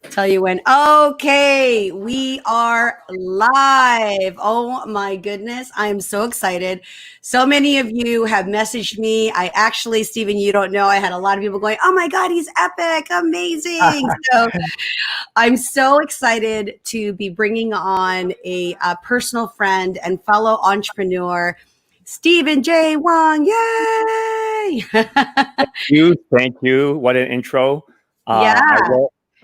Tell you when. Okay, we are live. Oh my goodness, I am so excited. So many of you have messaged me. I actually, Stephen, you don't know, I had a lot of people going, oh my God, he's epic, amazing. So I'm so excited to be bringing on a personal friend and fellow entrepreneur, Stephen J. Wong. Yay! Thank you. What an intro. Yeah.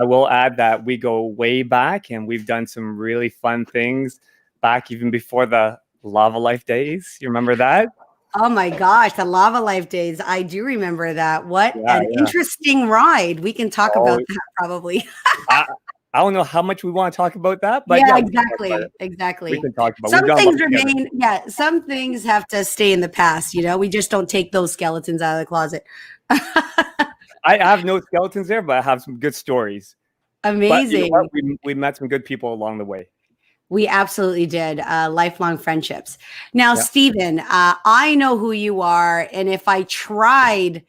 I will add that we go way back and we've done some really fun things back even before the Lava Life days. You remember that? Oh my gosh, the Lava Life days. I do remember that. What an interesting ride. We can talk about that probably. I don't know how much we want to talk about that, but yeah, exactly. We can talk about some things remain. Yeah, some things have to stay in the past. You know, we just don't take those skeletons out of the closet. I have no skeletons there, but I have some good stories. Amazing. But you know we met some good people along the way. We absolutely did. Lifelong friendships. Now, Stephen, I know who you are. And if I tried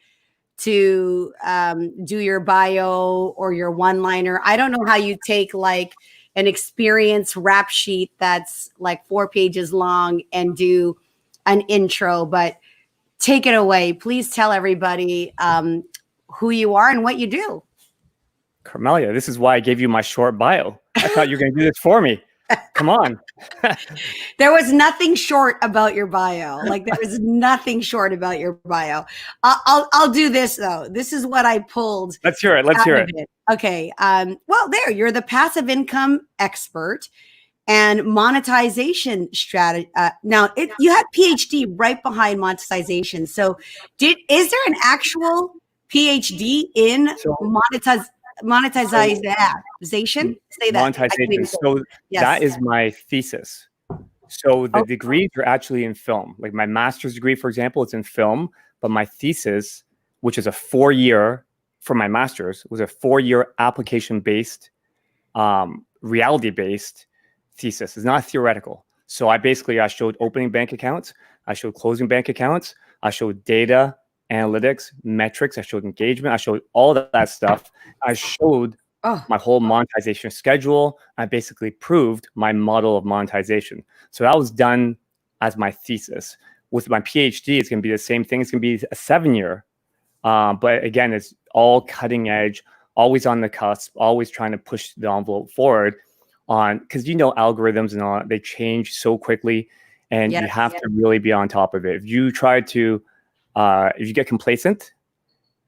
to do your bio or your one-liner, I don't know how you take like an experience rap sheet that's like 4 pages long and do an intro, but take it away. Please tell everybody who you are and what you do. Carmelia, this is why I gave you my short bio. I thought you were going to do this for me. Come on. There was nothing short about your bio. Like there was nothing short about your bio. I'll do this though. This is what I pulled. Let's hear it. Let's hear it. Okay. Well, there you're the passive income expert and monetization strategy. Now you had PhD right behind monetization. So is there an actual PhD in monetization? Say that. Monetization. So that is my thesis. So the degrees are actually in film. Like my master's degree, for example, it's in film. But my thesis, which is a 4-year for my master's, was a 4-year application-based, reality-based thesis. It's not theoretical. So I showed opening bank accounts. I showed closing bank accounts. I showed data analytics, metrics. I showed engagement. I showed all that stuff. I showed my whole monetization schedule. I basically proved my model of monetization. So that was done as my thesis. With my PhD, it's going to be the same thing. It's going to be a 7-year. But again, it's all cutting edge, always on the cusp, always trying to push the envelope forward on, because algorithms and all that, they change so quickly and you have to really be on top of it. If you try to if you get complacent,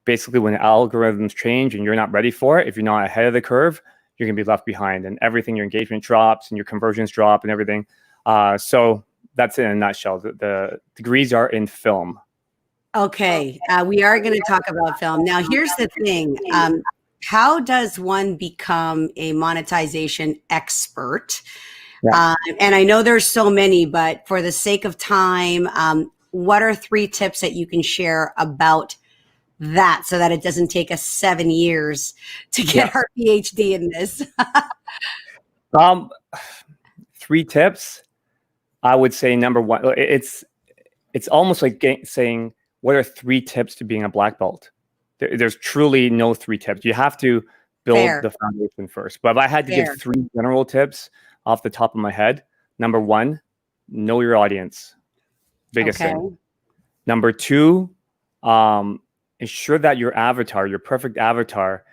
basically when algorithms change and you're not ready for it, if you're not ahead of the curve, you're going to be left behind and everything, your engagement drops and your conversions drop and everything. So that's it in a nutshell. The degrees are in film. Okay. We are going to talk about film. Now, here's the thing. How does one become a monetization expert? And I know there's so many, but for the sake of time, what are 3 tips that you can share about that so that it doesn't take us 7 years to get our PhD in this? 3 tips. I would say number 1, it's almost like saying, what are 3 tips to being a black belt? There's truly no 3 tips. You have to build the foundation first. But if I had to give 3 general tips off the top of my head, number 1, know your audience. Biggest thing. Number 2, ensure that your avatar, your perfect avatar,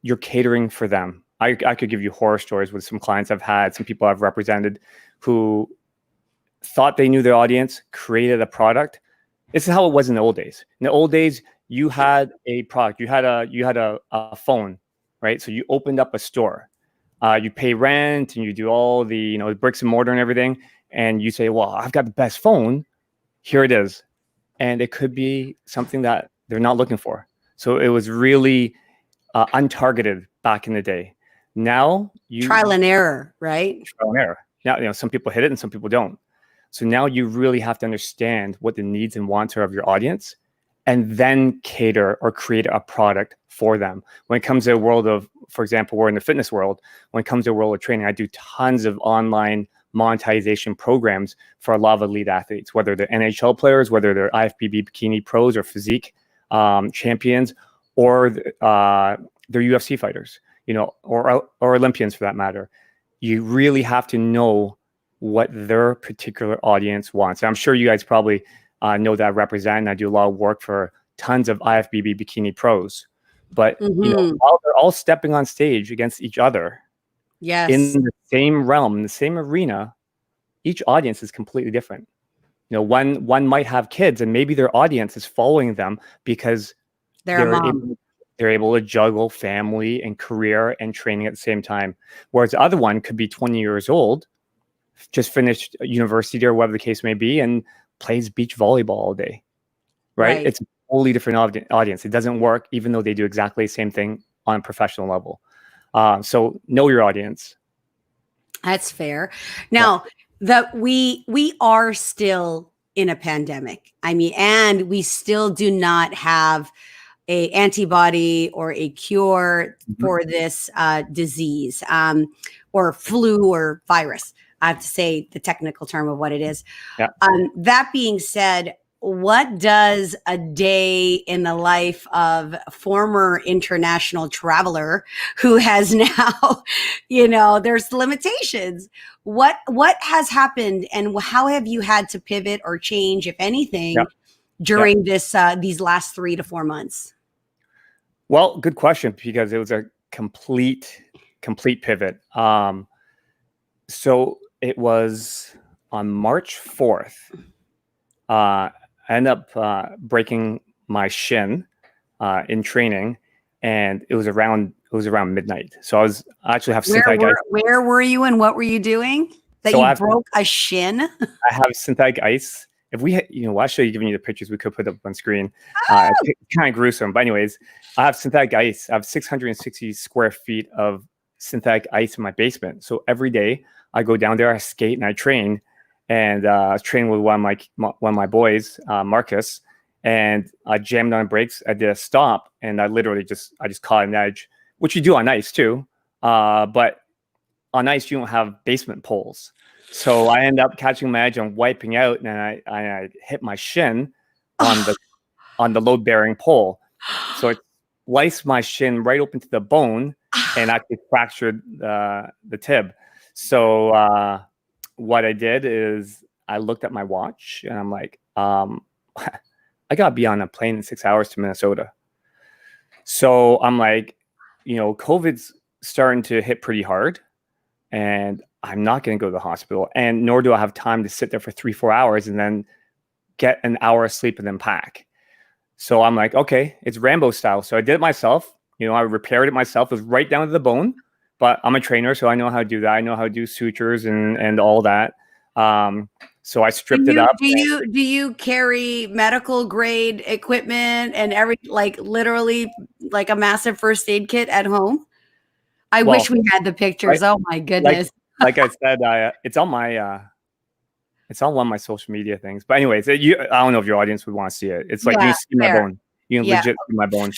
you're catering for them. I could give you horror stories with some clients I've had, some people I've represented who thought they knew their audience, created a product. This is how it was in the old days. In the old days, you had a product, you had a phone, right? So you opened up a store. You pay rent and you do all the bricks and mortar and everything. And you say, well, I've got the best phone. Here it is. And it could be something that they're not looking for. So it was really untargeted back in the day. Now trial and error, right? Trial and error. Now, some people hit it and some people don't. So now you really have to understand what the needs and wants are of your audience and then cater or create a product for them. When it comes to a world of, for example, we're in the fitness world. When it comes to a world of training, I do tons of online monetization programs for a lot of elite athletes, whether they're NHL players, whether they're IFBB bikini pros or physique champions, or they're UFC fighters. or Olympians for that matter, you really have to know what their particular audience wants. And I'm sure you guys probably know that I represent, and I do a lot of work for tons of IFBB bikini pros. But while they're all stepping on stage against each other, in the same realm, in the same arena, each audience is completely different. One might have kids, and maybe their audience is following them because they're able to juggle family and career and training at the same time. Whereas the other one could be 20 years old, just finished university or whatever the case may be, and plays beach volleyball all day. Right? It's a totally different audience. It doesn't work, even though they do exactly the same thing on a professional level. So know your audience. That's fair. Now, we are still in a pandemic. I mean, and we still do not have a antibody or a cure for this disease or flu or virus. I have to say the technical term of what it is. Yeah. That being said, what does a day in the life of a former international traveler who has now, there's limitations. What has happened, and how have you had to pivot or change, if anything, during these last 3 to 4 months? Well, good question, because it was a complete pivot. So it was on March 4th. I ended up breaking my shin in training, and it was around midnight. So I actually have synthetic ice. Where were you and what were you doing that you broke a shin? I have synthetic ice. If we had, I'll show you, giving you the pictures we could put up on screen. It's kind of gruesome, but anyways, I have synthetic ice. I have 660 square feet of synthetic ice in my basement. So every day I go down there, I skate and I train. And I was training with one of my boys, Marcus, and I jammed on brakes. I did a stop, and I literally just caught an edge, which you do on ice too. But on ice, you don't have basement poles. So I end up catching my edge and wiping out, and I hit my shin on the load bearing pole. So it sliced my shin right open to the bone and actually fractured the tib. So what I did is I looked at my watch and I'm like, I gotta be on a plane in 6 hours to Minnesota. So I'm like, COVID's starting to hit pretty hard, and I'm not going to go to the hospital, and nor do I have time to sit there for 3-4 hours and then get an hour of sleep and then pack. So I'm like, okay, it's Rambo style. So I did it myself. I repaired it myself. It was right down to the bone, but I'm a trainer, so I know how to do that. I know how to do sutures and all that. So I stripped it up. Do you carry medical grade equipment and literally like a massive first aid kit at home? I wish we had the pictures. Oh my goodness. Like I said, it's on one of my social media things. But anyways, I don't know if your audience would want to see it. It's like you see my bone. You can legit see my bone.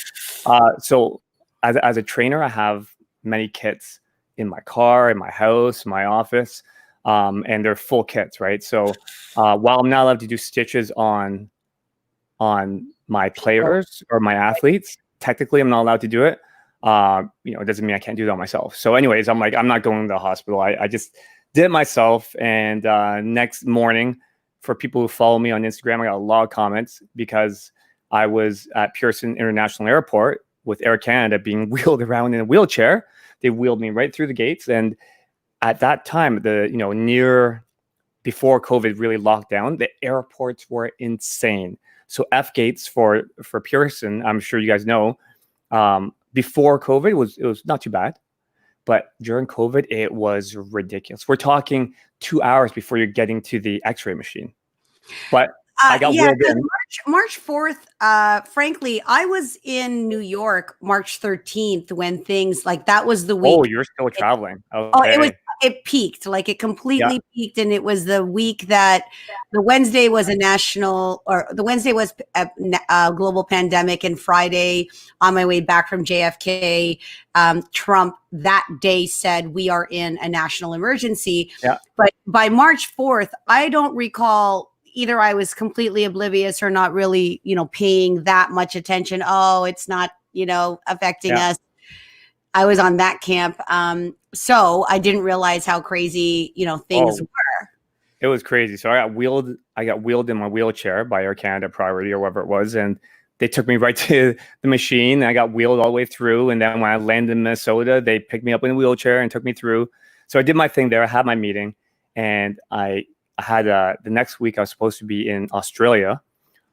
So as a trainer, I have many kits in my car, in my house, my office, and they're full kits, right? So while I'm not allowed to do stitches on my players or my athletes, technically I'm not allowed to do it. It doesn't mean I can't do that myself. So anyways, I'm like, I'm not going to the hospital. I just did it myself. And next morning, for people who follow me on Instagram, I got a lot of comments because I was at Pearson International Airport with Air Canada being wheeled around in a wheelchair. They wheeled me right through the gates. And at that time, near before COVID really locked down, the airports were insane. So F gates for Pearson, I'm sure you guys know, before COVID it was not too bad, but during COVID it was ridiculous. We're talking 2 hours before you're getting to the X-ray machine. But I got wheeled in. March 4th. Frankly, I was in New York March 13th when things like that was the week. Oh, you're still traveling. Okay. Oh, it peaked, like it completely peaked, and it was the week that the Wednesday was a global pandemic, and Friday on my way back from JFK, Trump that day said we are in a national emergency. Yeah. But by March 4th, I don't recall either I was completely oblivious or not really, paying that much attention. Oh, it's not, affecting us. I was on that camp. So I didn't realize how crazy, things were. It was crazy. So I got wheeled in my wheelchair by Air Canada Priority or whatever it was. And they took me right to the machine. And I got wheeled all the way through. And then when I landed in Minnesota, they picked me up in a wheelchair and took me through. So I did my thing there. I had my meeting. And I had the next week I was supposed to be in Australia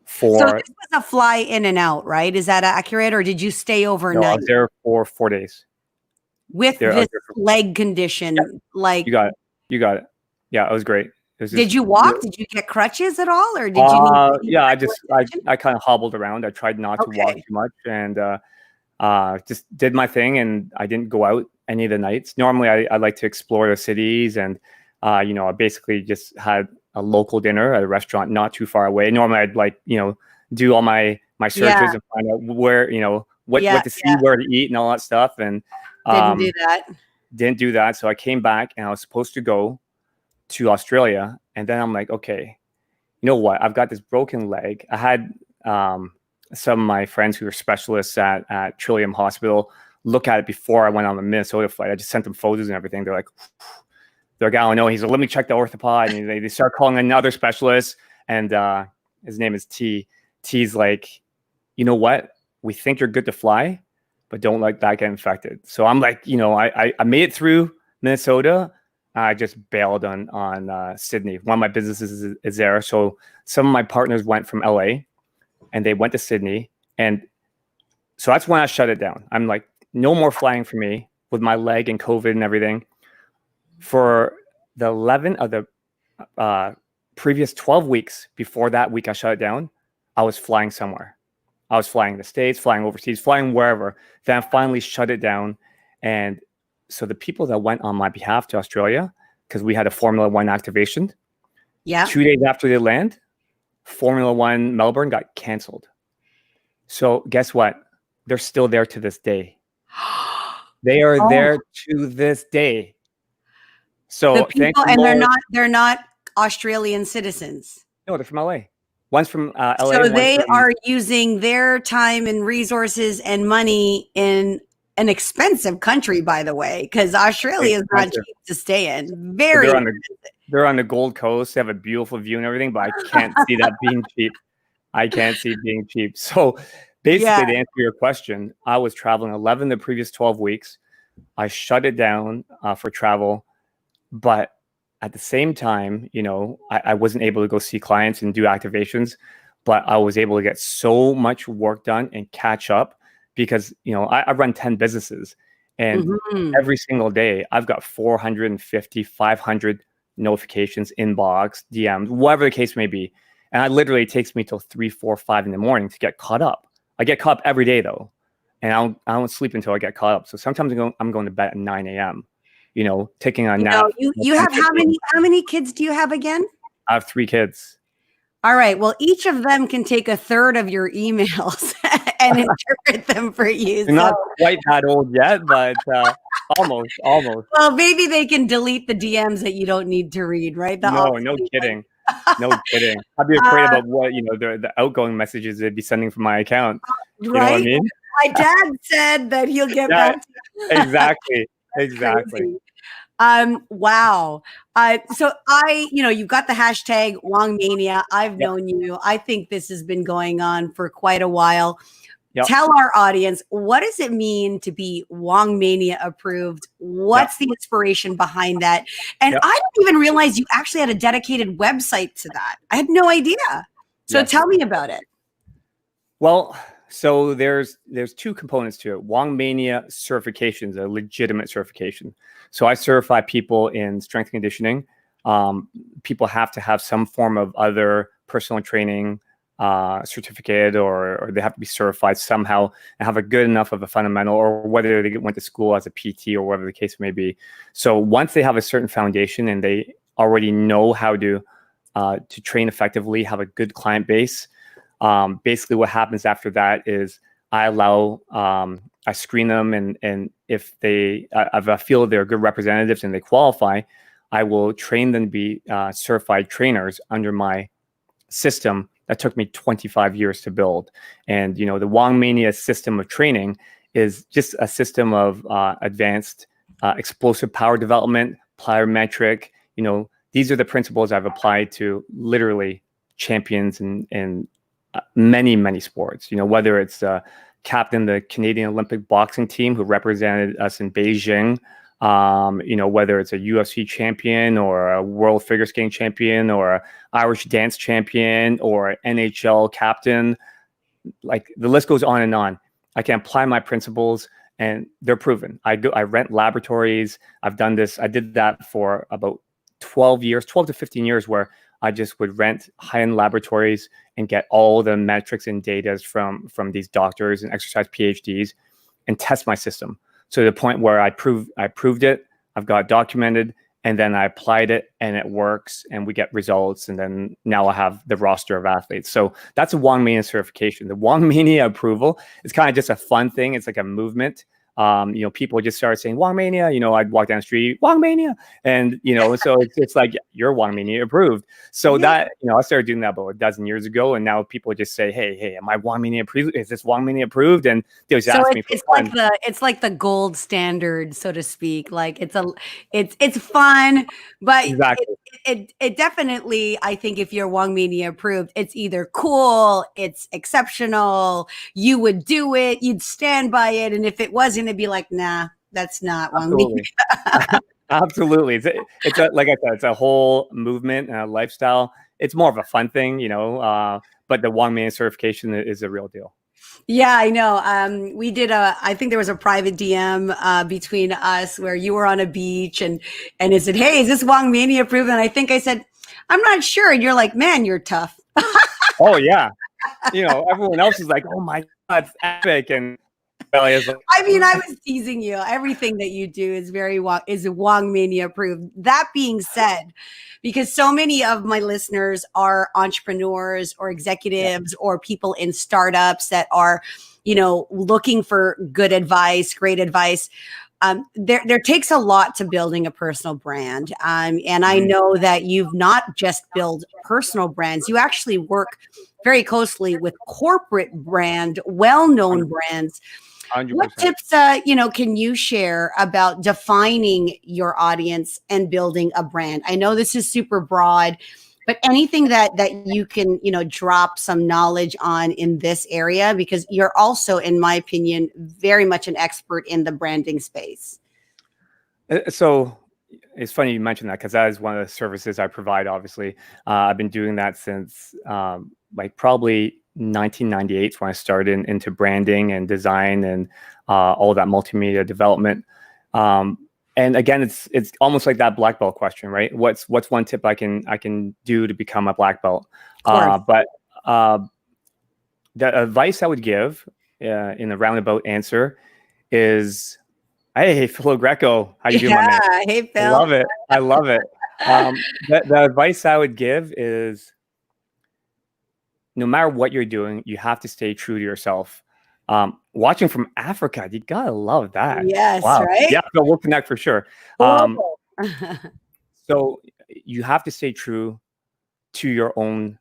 for. So this was a fly in and out, right? Is that accurate? Or did you stay overnight? No, I was there for 4 days. With this leg condition, like. You got it. Yeah, it was great. Did you walk? Did you get crutches at all, or did you? Yeah, I kind of hobbled around. I tried not to walk too much, and just did my thing. And I didn't go out any of the nights. Normally, I like to explore the cities, and I basically just had a local dinner at a restaurant not too far away. Normally, I'd do all my searches and find out where what to see, where to eat, and all that stuff. And didn't do that. So I came back, and I was supposed to go to Australia, and then I'm like, okay, you know what? I've got this broken leg. I had some of my friends who are specialists at Trillium Hospital look at it before I went on the Minnesota flight. I just sent them photos and everything. They're like, I don't know. He's like, let me check the orthopod. And they start calling another specialist, and his name is T. T's like, you know what? We think you're good to fly, but don't let that get infected. So I'm like, I made it through Minnesota. I just bailed on Sydney. One of my businesses is there. So some of my partners went from LA and they went to Sydney. And so that's when I shut it down. I'm like, no more flying for me with my leg and COVID and everything. For the 11 of the previous 12 weeks before that week I shut it down, I was flying somewhere. I was flying the States, flying overseas, flying wherever. Then I finally shut it down. And so the people that went on my behalf to Australia, because we had a Formula One activation, 2 days after they land, Formula One Melbourne got canceled. So guess what? They're still there to this day. They are there to this day. So the people, and they're not Australian citizens. No, they're from LA. One's from LA. So they are using their time and resources and money in an expensive country, by the way, because Australia is not cheap to stay in. Very expensive. They're on the Gold Coast. They have a beautiful view and everything, but I can't see that being cheap. I can't see it being cheap. So basically, to answer your question, I was traveling 11 the previous 12 weeks. I shut it down for travel, but at the same time, I wasn't able to go see clients and do activations, but I was able to get so much work done and catch up. Because, I run 10 businesses, and every single day I've got 450, 500 notifications, inbox, DMs, whatever the case may be. And it takes me till 3, 4, 5 in the morning to get caught up. I get caught up every day though. And I don't sleep until I get caught up. So sometimes I'm going to bed at 9 a.m., taking a nap. You have how many kids do you have again? I have 3 kids. All right. Well, each of them can take a third of your emails and interpret them for you. Not quite that old yet, but almost. Well, maybe they can delete the DMs that you don't need to read, right? No kidding. No kidding. I'd be afraid about what, the outgoing messages they'd be sending from my account. You know what I mean? My dad said that he'll get back to you. Exactly. Wow. So you've got the hashtag Wong Mania. I've known you. I think this has been going on for quite a while. Yep. Tell our audience, what does it mean to be Wong Mania approved? What's the inspiration behind that? And I didn't even realize you actually had a dedicated website to that. I had no idea. So tell me about it. Well, so there's 2 components to it. Wong Mania certification is a legitimate certification. So I certify people in strength and conditioning. People have to have some form of other personal training certificate, or they have to be certified somehow and have a good enough of a fundamental, or whether they went to school as a PT or whatever the case may be. So once they have a certain foundation and they already know how to train effectively, have a good client base, basically what happens after that is I screen them, and if I feel they're good representatives and they qualify, I will train them to be certified trainers under my system that took me 25 years to build. And the Wong Mania system of training is just a system of advanced explosive power development, plyometric. These are the principles I've applied to literally champions in many, many sports. Whether it's captain the Canadian Olympic boxing team who represented us in Beijing, whether it's a UFC champion or a world figure skating champion or a Irish dance champion or an NHL captain, like the list goes on and on. I can apply my principles and they're proven. I rent laboratories. I've done this. I did that for about 12 to 15 years where I just would rent high-end laboratories and get all the metrics and data from these doctors and exercise PhDs and test my system. So to the point where I proved it, I've got it documented, and then I applied it and it works and we get results. And then now I have the roster of athletes. So that's a Wong Mania certification. The Wong Mania approval is kind of just a fun thing. It's like a movement. People just started saying Wong Mania, I'd walk down the street, Wong Mania. And, so it's like, you're Wong Mania approved. So that, I started doing that about a dozen years ago. And now people just say, hey, am I Wong Mania approved? Is this Wong Mania approved? And they just ask me for fun. It's like the gold standard, so to speak. Like it's fun, but exactly. It definitely, I think if you're Wong Mania approved, it's either cool, it's exceptional, you would do it, you'd stand by it. And if it wasn't, it'd be like, nah, that's not Wong Mania. Absolutely. It's like I said, it's a whole movement and a lifestyle. It's more of a fun thing, but the Wong Mania certification is a real deal. Yeah, I know. We did I think there was a private DM between us where you were on a beach and it said, hey, is this Wong Mania approved? And I think I said, I'm not sure. And you're like, man, you're tough. Oh, yeah. Everyone else is like, oh my God, it's epic. And I was teasing you. Everything that you do is Wong Mania approved. That being said, because so many of my listeners are entrepreneurs or executives or people in startups that are, looking for good advice, great advice. There takes a lot to building a personal brand. And I know that you've not just built personal brands, you actually work very closely with corporate brand, well-known brands. 100%. What tips, can you share about defining your audience and building a brand? I know this is super broad, but anything that you can, drop some knowledge on in this area, because you're also, in my opinion, very much an expert in the branding space. So it's funny you mentioned that because that is one of the services I provide. Obviously, I've been doing that since probably 1998 when I started into branding and design and all that multimedia development. And again, it's almost like that black belt question, right? What's one tip I can do to become a black belt? But the advice I would give in a roundabout answer is, hey, Phil Greco, how you doing, my man? Hey, Phil. I love it. The advice I would give is, no matter what you're doing, you have to stay true to yourself. Watching from Africa, you gotta love that. Yes, wow. Right? Yeah, so we'll connect for sure. So you have to stay true to your own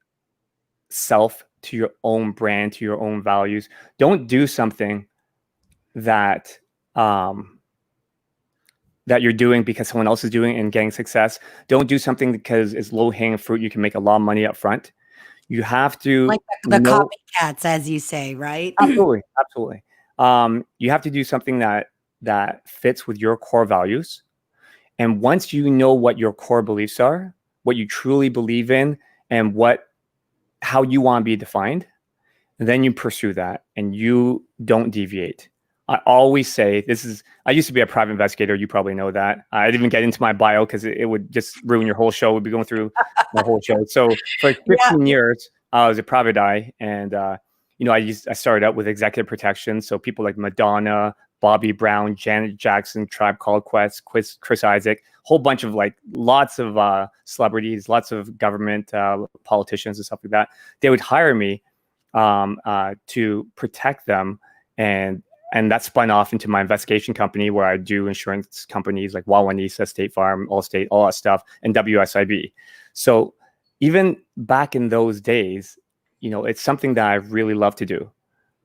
self, to your own brand, to your own values. Don't do something that that you're doing because someone else is doing it and getting success. Don't do something because it's low-hanging fruit. You can make a lot of money up front. You have to like the copycats, as you say, right? Absolutely. You have to do something that fits with your core values. And once you know what your core beliefs are, what you truly believe in, and how you want to be defined, then you pursue that and you don't deviate. I always say I used to be a private investigator. You probably know that. I didn't even get into my bio because it would just ruin your whole show. We'd be going through my whole show. So for 15 years, I was a private eye. And, I started out with executive protection. So people like Madonna, Bobby Brown, Janet Jackson, Tribe Called Quest, Chris Isaac, whole bunch of lots of celebrities, lots of government politicians and stuff like that. They would hire me to protect them. And that spun off into my investigation company where I do insurance companies like Wawanesa, State Farm, Allstate, all that stuff, and WSIB. So even back in those days, it's something that I really love to do.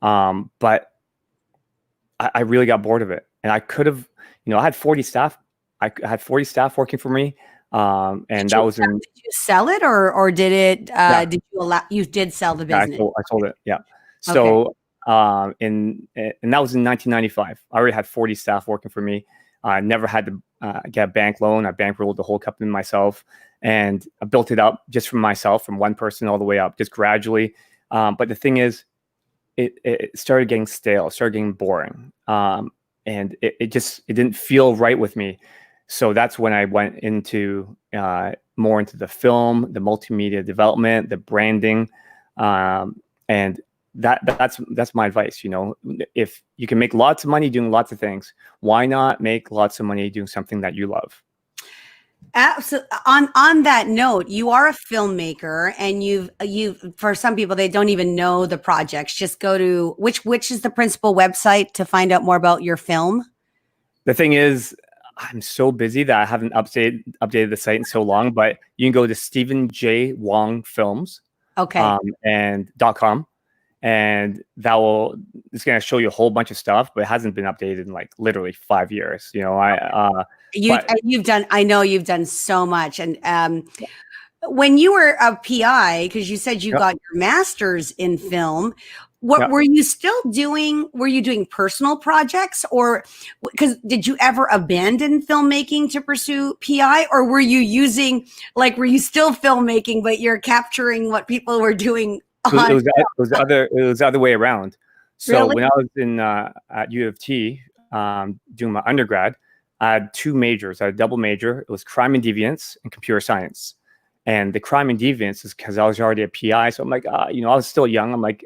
But I really got bored of it, and I could have, I had 40 staff. I had 40 staff working for me, and that was in. Did you sell it, or did it? Yeah. Did you allow? You did sell the Yeah, business. I sold it. Yeah. Okay. So, and that was in 1995. I already had 40 staff working for me. I never had to get a bank loan. I bankrolled the whole company myself, and I built it up just from myself, from one person all the way up, just gradually. But the thing is, it started getting stale, it started getting boring, and it didn't feel right with me. So that's when I went into more into the film, the multimedia development, the branding, and that's my advice. If you can make lots of money doing lots of things, why not make lots of money doing something that you love? Absolutely. On that note, you are a filmmaker, and you've for some people, they don't even know the projects. Just go to which is the principal website to find out more about your film? The thing is, I'm so busy that I haven't updated the site in so long, but you can go to Stephen J. Wong Films, Okay. and .com, and it's going to show you a whole bunch of stuff, but it hasn't been updated in like literally 5 years. I know you've done so much. And when you were a PI, because you said you got your master's in film, were you still doing? Were you doing personal projects, or because did you ever abandon filmmaking to pursue PI, or were you were you still filmmaking, but you're capturing what people were doing? It was the other way around. So Really? when I was in at U of T doing my undergrad, I had two majors. I had a double major. It was crime and deviance and computer science. And the crime and deviance is because I was already a PI. So I'm like, I was still young. I'm like,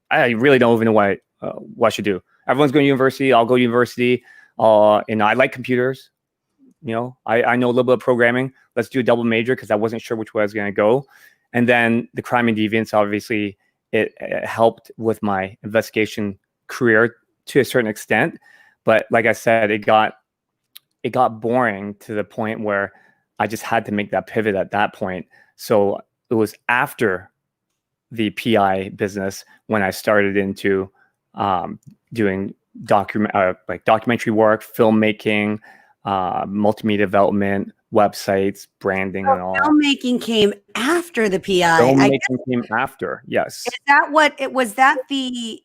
I really don't even know what I should do. Everyone's going to university. I'll go to university. I like computers. I know a little bit of programming. Let's do a double major, because I wasn't sure which way I was going to go. And then the crime and deviance, obviously, it helped with my investigation career to a certain extent. But like I said, it got boring to the point where I just had to make that pivot at that point. So it was after the PI business when I started into doing documentary work, filmmaking, multimedia development, websites, branding, and all. Filmmaking came after the PI. Filmmaking came after, yes. Is that what it was? That the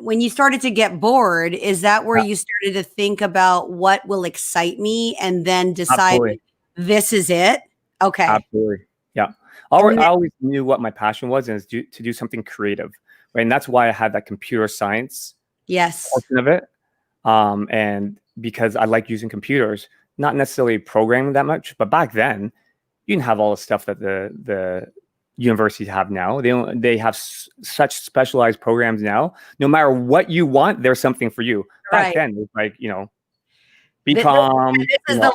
when you started to get bored, is that where you started to think about what will excite me, and then decide this is it? Okay. Absolutely. Yeah. I always knew what my passion was, and to do something creative, right? And that's why I had that computer science portion of it. And because I like using computers, not necessarily programming that much, but back then you didn't have all the stuff that the universities have now. They have such specialized programs now. No matter what you want, there's something for you. Back then, it was like, BCom,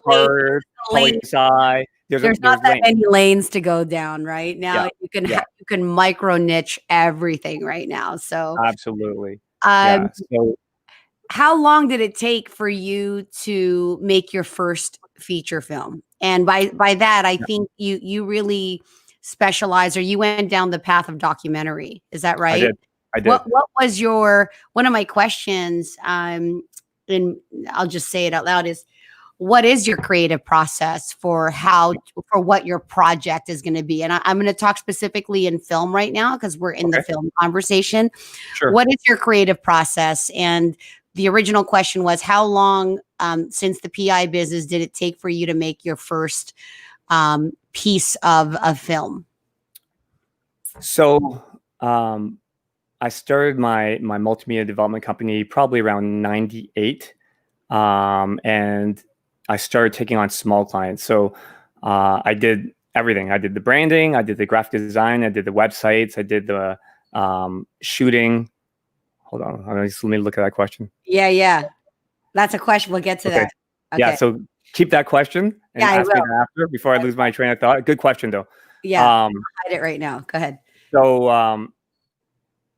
Harvard, poli-sci. There's not that many lanes to go down right now. You can micro niche everything right now. So absolutely. So how long did it take for you to make your first feature film? And by that, I think you really specialize, or you went down the path of documentary. Is that right? I did. What was one of my questions, and I'll just say it out loud, is what is your creative process for what your project is going to be? And I'm going to talk specifically in film right now, because we're in the film conversation. Sure. What is your creative process? And the original question was, how long since the PI business did it take for you to make your first piece of a film? So I started my multimedia development company probably around 98. And I started taking on small clients. So I did everything. I did the branding, I did the graphic design, I did the websites, I did the shooting. Hold on, let me look at that question. Yeah. That's a question. We'll get to that. Okay. Yeah, so keep that question and ask me that after, before I lose my train of thought. Good question, though. Yeah, I'll hide it right now. Go ahead. So,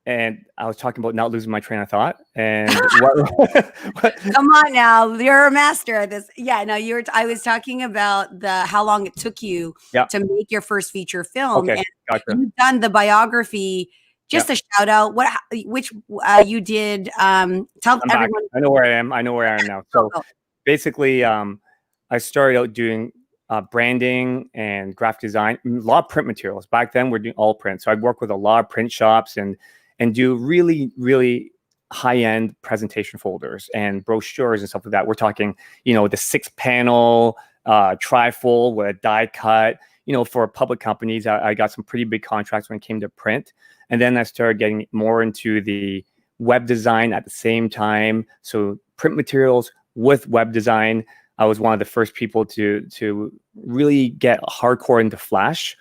and I was talking about not losing my train of thought. And Come on now, you're a master at this. Yeah, no, I was talking about how long it took you to make your first feature film. Okay, and gotcha. You've done the biography just a shout out. Which you did? Tell I'm everyone. back. I know where I am. I know where I am now. So basically, I started out doing branding and graphic design, a lot of print materials. Back then, we're doing all print. So I'd work with a lot of print shops and do really, really high-end presentation folders and brochures and stuff like that. We're talking, the 6-panel trifold with a die cut. For public companies, I got some pretty big contracts when it came to print. And then I started getting more into the web design at the same time. So print materials with web design. I was one of the first people to really get hardcore into Flash.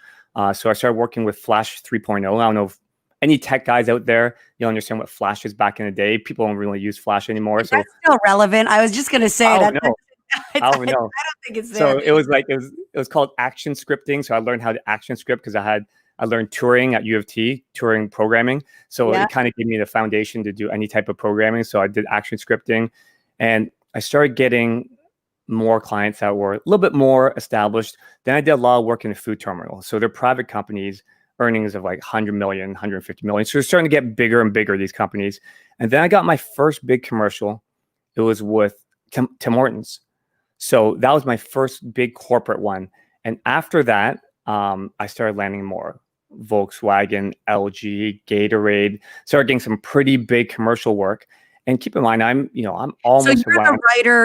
So I started working with Flash 3.0. I don't know if any tech guys out there, you'll understand what Flash is back in the day. People don't really use Flash anymore. That's still relevant. I was just going to say that. I don't know. I don't think it's there. So it was called action scripting. So I learned how to action script because I learned touring at U of T, touring programming. So it kind of gave me the foundation to do any type of programming. So I did action scripting, and I started getting more clients that were a little bit more established. Then I did a lot of work in the food terminal. So they're private companies, earnings of like 100 million, 150 million. So they're starting to get bigger and bigger, these companies. And then I got my first big commercial. It was with Tim Hortons. So that was my first big corporate one. And after that, I started landing more. Volkswagen, LG, Gatorade. Started getting some pretty big commercial work. And keep in mind, I'm almost. So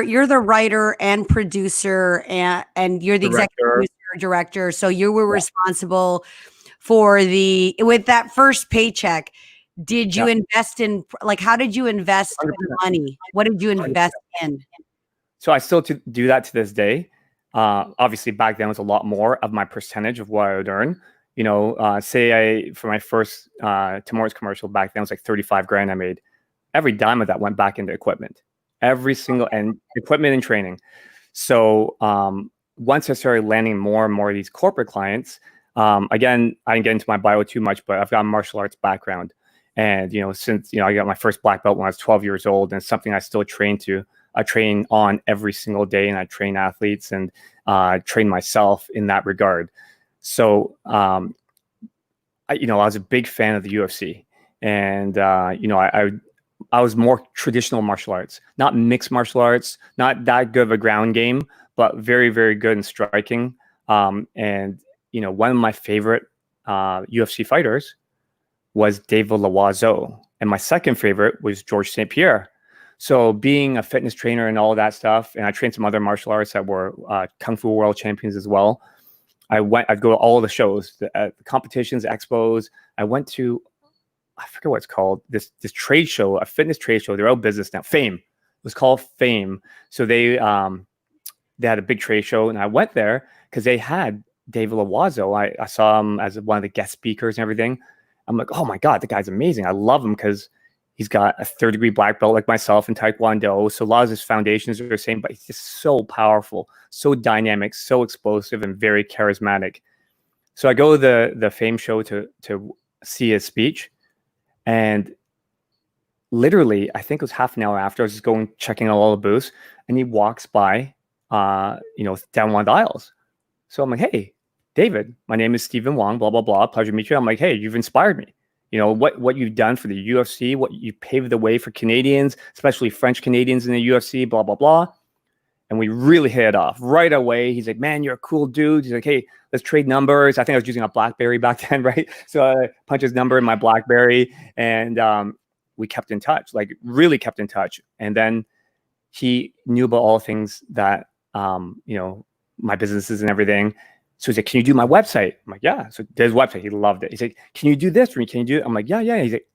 you're the writer and producer, and you're the executive producer, director. So you were responsible for with that first paycheck. Did you invest in, how did you invest the money? What did you invest in? So I still do that to this day. Obviously back then it was a lot more of my percentage of what I would earn. Say for my first Tim Hortons commercial back then, it was like 35 grand I made. Every dime of that went back into equipment, and equipment and training. So once I started landing more and more of these corporate clients, again, I didn't get into my bio too much, but I've got a martial arts background. And, since, I got my first black belt when I was 12 years old, and it's something I still I train on every single day, and I train athletes and train myself in that regard. So, I was a big fan of the UFC, and, I was more traditional martial arts, not mixed martial arts, not that good of a ground game, but very, very good in striking. And, one of my favorite UFC fighters was David Loiseau. And my second favorite was Georges St. Pierre. So being a fitness trainer and all of that stuff, and I trained some other martial arts that were Kung Fu world champions as well. I'd go to all of the shows, the competitions, expos. I went to, I forget what it's called, this trade show, a fitness trade show. They're out of business now. Fame. It was called Fame. So they had a big trade show, and I went there because they had David Loiseau. I saw him as one of the guest speakers and everything. I'm like, oh my God, the guy's amazing. I love him because he's got a third-degree black belt like myself in Taekwondo. So a lot of his foundations are the same, but he's just so powerful, so dynamic, so explosive, and very charismatic. So I go to the Fame show to see his speech. And literally, I think it was half an hour after, I was just checking out all the booths, and he walks by, down one of the aisles. So I'm like, hey, David, my name is Stephen Wong, blah, blah, blah. Pleasure to meet you. I'm like, hey, you've inspired me. What you've done for the UFC, what you paved the way for Canadians, especially French Canadians in the UFC, blah, blah, blah. And we really hit it off right away. He's like, man, you're a cool dude. He's like, hey, let's trade numbers. I think I was using a BlackBerry back then, right? So I punched his number in my BlackBerry, and we kept in touch, really kept in touch. And then he knew about all things that, my businesses and everything. So he's like, can you do my website? I'm like, yeah. So did his website. He loved it. He's like, can you do this for me? Can you do it? I'm like, yeah, yeah. He's like,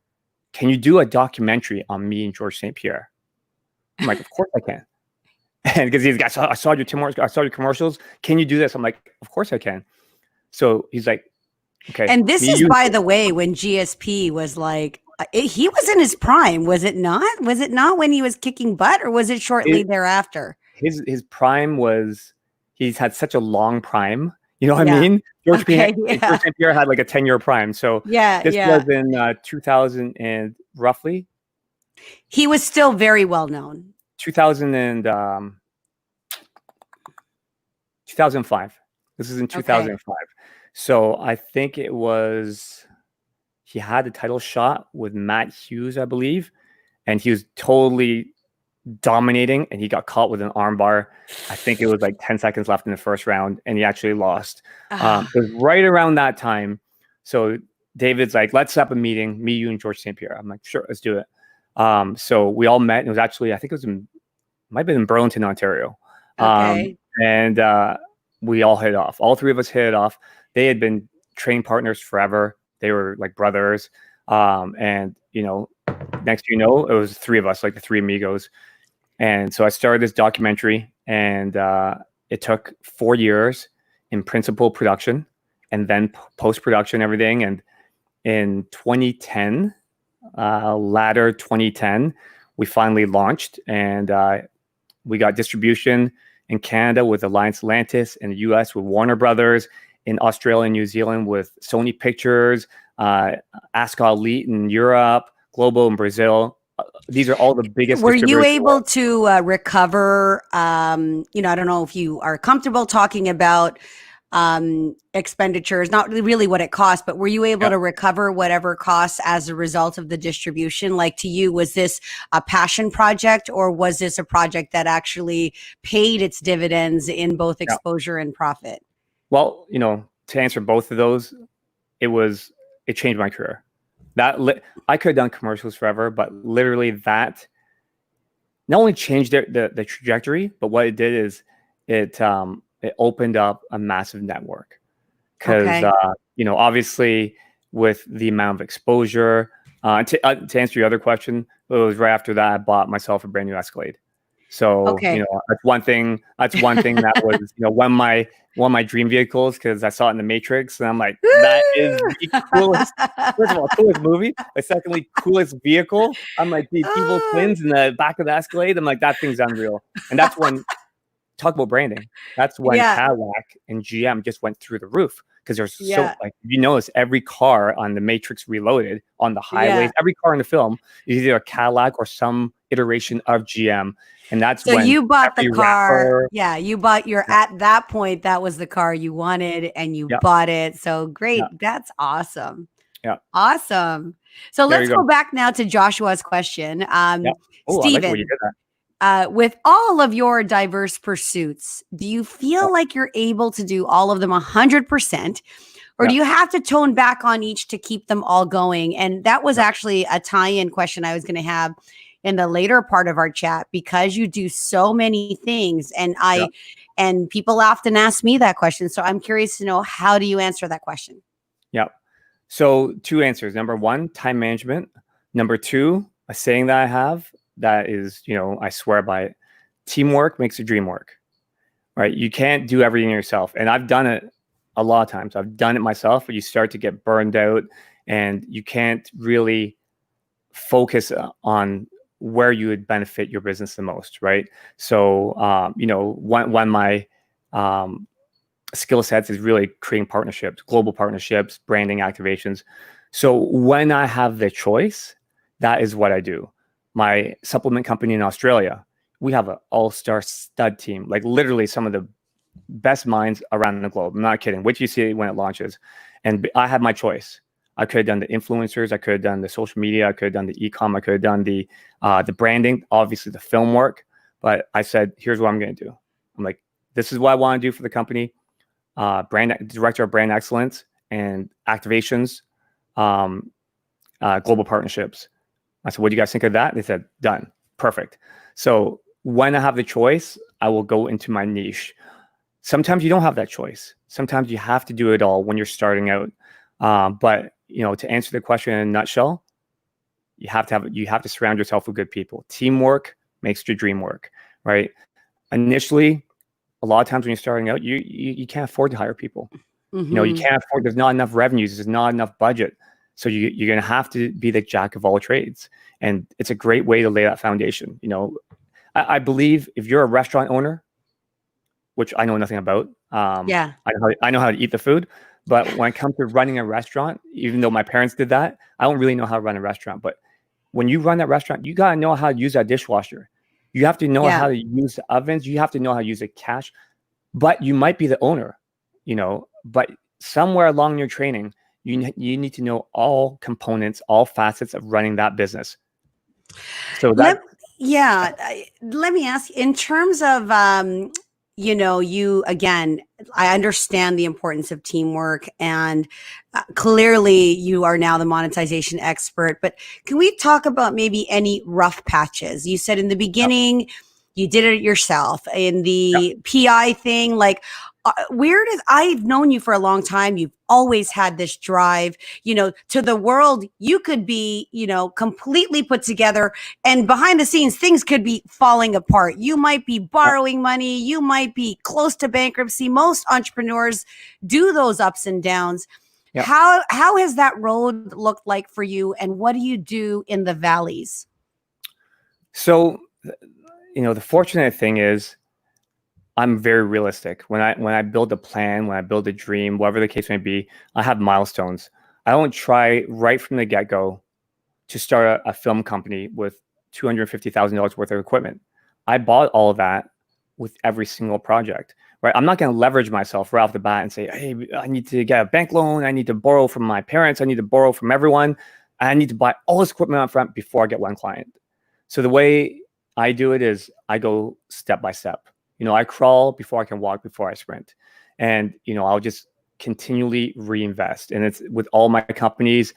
can you do a documentary on me and Georges St. Pierre? I'm like, of course I can. And because he's got, I saw your Tim Hortons, I saw your commercials. Can you do this? I'm like, of course I can. So he's like, okay. And this is, by the way, when GSP was he was in his prime, was it not? Was it not when he was kicking butt, or was it shortly thereafter? His prime was, he's had such a long prime. You know what I mean? Georges St. Pierre had like a 10-year prime. So this was in 2000 and roughly. He was still very well known. 2005. This is in 2005. So I think it was he had the title shot with Matt Hughes, I believe, and he was totally dominating, and he got caught with an armbar. I think it was like 10 seconds left in the first round, and he actually lost. It was right around that time. So David's like, let's set up a meeting, me, you, and George St. Pierre. I'm like, sure, let's do it. So we all met, and it was actually, I think it might have been in Burlington, Ontario. Okay. And we all hit it off. All three of us hit it off. They had been training partners forever. They were like brothers. And, you know, next you know, it was three of us, like the three amigos. And so I started this documentary, and it took 4 years in principal production and then post-production, everything. And in 2010, latter 2010, we finally launched, and we got distribution in Canada with Alliance Atlantis, in the US with Warner Brothers, in Australia and New Zealand with Sony Pictures, Ascot Elite in Europe, Global in Brazil. These are all the biggest. Were you able to recover? You know, I don't know if you are comfortable talking about expenditures, not really what it cost, but were you able to recover whatever costs as a result of the distribution? Like, to you, was this a passion project, or was this a project that actually paid its dividends in both exposure and profit? Well, you know, to answer both of those, it changed my career. I could have done commercials forever, but literally that not only changed the trajectory, but what it did is it opened up a massive network. Because you know, obviously with the amount of exposure, to answer your other question, it was right after that I bought myself a brand new Escalade. So you know, that's one thing that was, you know, one of my dream vehicles, because I saw it in the Matrix, and I'm like, that is the coolest. First of all, coolest movie. But secondly, coolest vehicle. I'm like, the evil twins in the back of the Escalade. I'm like, that thing's unreal. And that's when, talk about branding. That's when Cadillac and GM just went through the roof, because there's so, like, you notice every car on the Matrix Reloaded on the highways, every car in the film is either a Cadillac or some iteration of GM. And that's so when you bought the car. You bought at that point, that was the car you wanted, and you bought it. So great. That's awesome. Yeah. Awesome. So let's go back now to Joshua's question. Oh, I like the way you did that. With all of your diverse pursuits, do you feel like you're able to do all of them 100%? Or do you have to tone back on each to keep them all going? And that was actually a tie-in question I was going to have in the later part of our chat, because you do so many things, and and people often ask me that question. So I'm curious to know, how do you answer that question? Yeah. So 2 answers. Number 1, time management. Number 2, a saying that I have that is, you know, I swear by it. Teamwork makes the dream work, right? You can't do everything yourself. And I've done it a lot of times. I've done it myself, but you start to get burned out, and you can't really focus on where you would benefit your business the most, right? So, you know, one of my skill sets is really creating partnerships, global partnerships, branding activations. So when I have the choice, that is what I do. My supplement company in Australia, we have an all-star stud team, like literally some of the best minds around the globe. I'm not kidding, which you see when it launches. And I had my choice. I could have done the influencers. I could have done the social media. I could have done the e-com. I could have done the branding, obviously the film work. But I said, here's what I'm going to do. I'm like, this is what I want to do for the company. Director of brand excellence and activations, global partnerships. I said, what do you guys think of that? They said, done. Perfect. So when I have the choice, I will go into my niche. Sometimes you don't have that choice. Sometimes you have to do it all when you're starting out. But you know, to answer the question in a nutshell, you have to surround yourself with good people. Teamwork makes your dream work, right? Initially, a lot of times when you're starting out, you can't afford to hire people. You know, you can't afford. There's not enough revenues. There's not enough budget. So you're going to have to be the jack of all trades, and it's a great way to lay that foundation. You know, I believe if you're a restaurant owner, which I know nothing about, I know how to eat the food. But when it comes to running a restaurant, even though my parents did that, I don't really know how to run a restaurant. But when you run that restaurant, you got to know how to use that dishwasher. You have to know how to use the ovens. You have to know how to use the cash. But you might be the owner, you know, but somewhere along your training, you need to know all components, all facets of running that business. So Let, that yeah, let me ask, in terms of, you again, I understand the importance of teamwork, and clearly you are now the monetization expert. But can we talk about maybe any rough patches? You said in the yeah, beginning you did it yourself. In yeah, the PI thing, like, where did I've known you for a long time? You've always had this drive, to the world. You could be, completely put together, and behind the scenes, things could be falling apart. You might be yeah, borrowing money. You might be close to bankruptcy. Most entrepreneurs do those ups and downs. yeah. How has that road looked like for you, and what do you do in the valleys? So, the fortunate thing is I'm very realistic. When I build a plan, when I build a dream, whatever the case may be, I have milestones. I don't try right from the get-go to start a film company with $250,000 worth of equipment. I bought all of that with every single project, right? I'm not going to leverage myself right off the bat and say, hey, I need to get a bank loan. I need to borrow from my parents. I need to borrow from everyone. I need to buy all this equipment up front before I get one client. So the way I do it is I go step by step. I crawl before I can walk, before I sprint. And, I'll just continually reinvest. And it's with all my companies,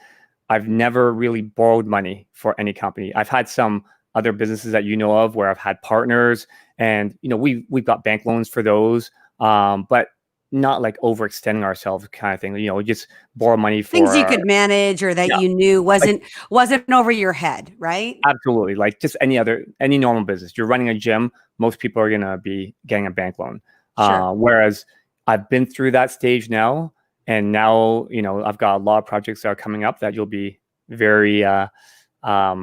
I've never really borrowed money for any company. I've had some other businesses that you know of where I've had partners, and we've got bank loans for those, but not like overextending ourselves kind of thing. We just borrow money Things you for could manage, or that yeah, you knew like wasn't over your head, right? absolutely, like just any normal business. You're running a gym, most people are gonna be getting a bank loan. Sure. Whereas I've been through that stage now, and now I've got a lot of projects that are coming up that you'll be very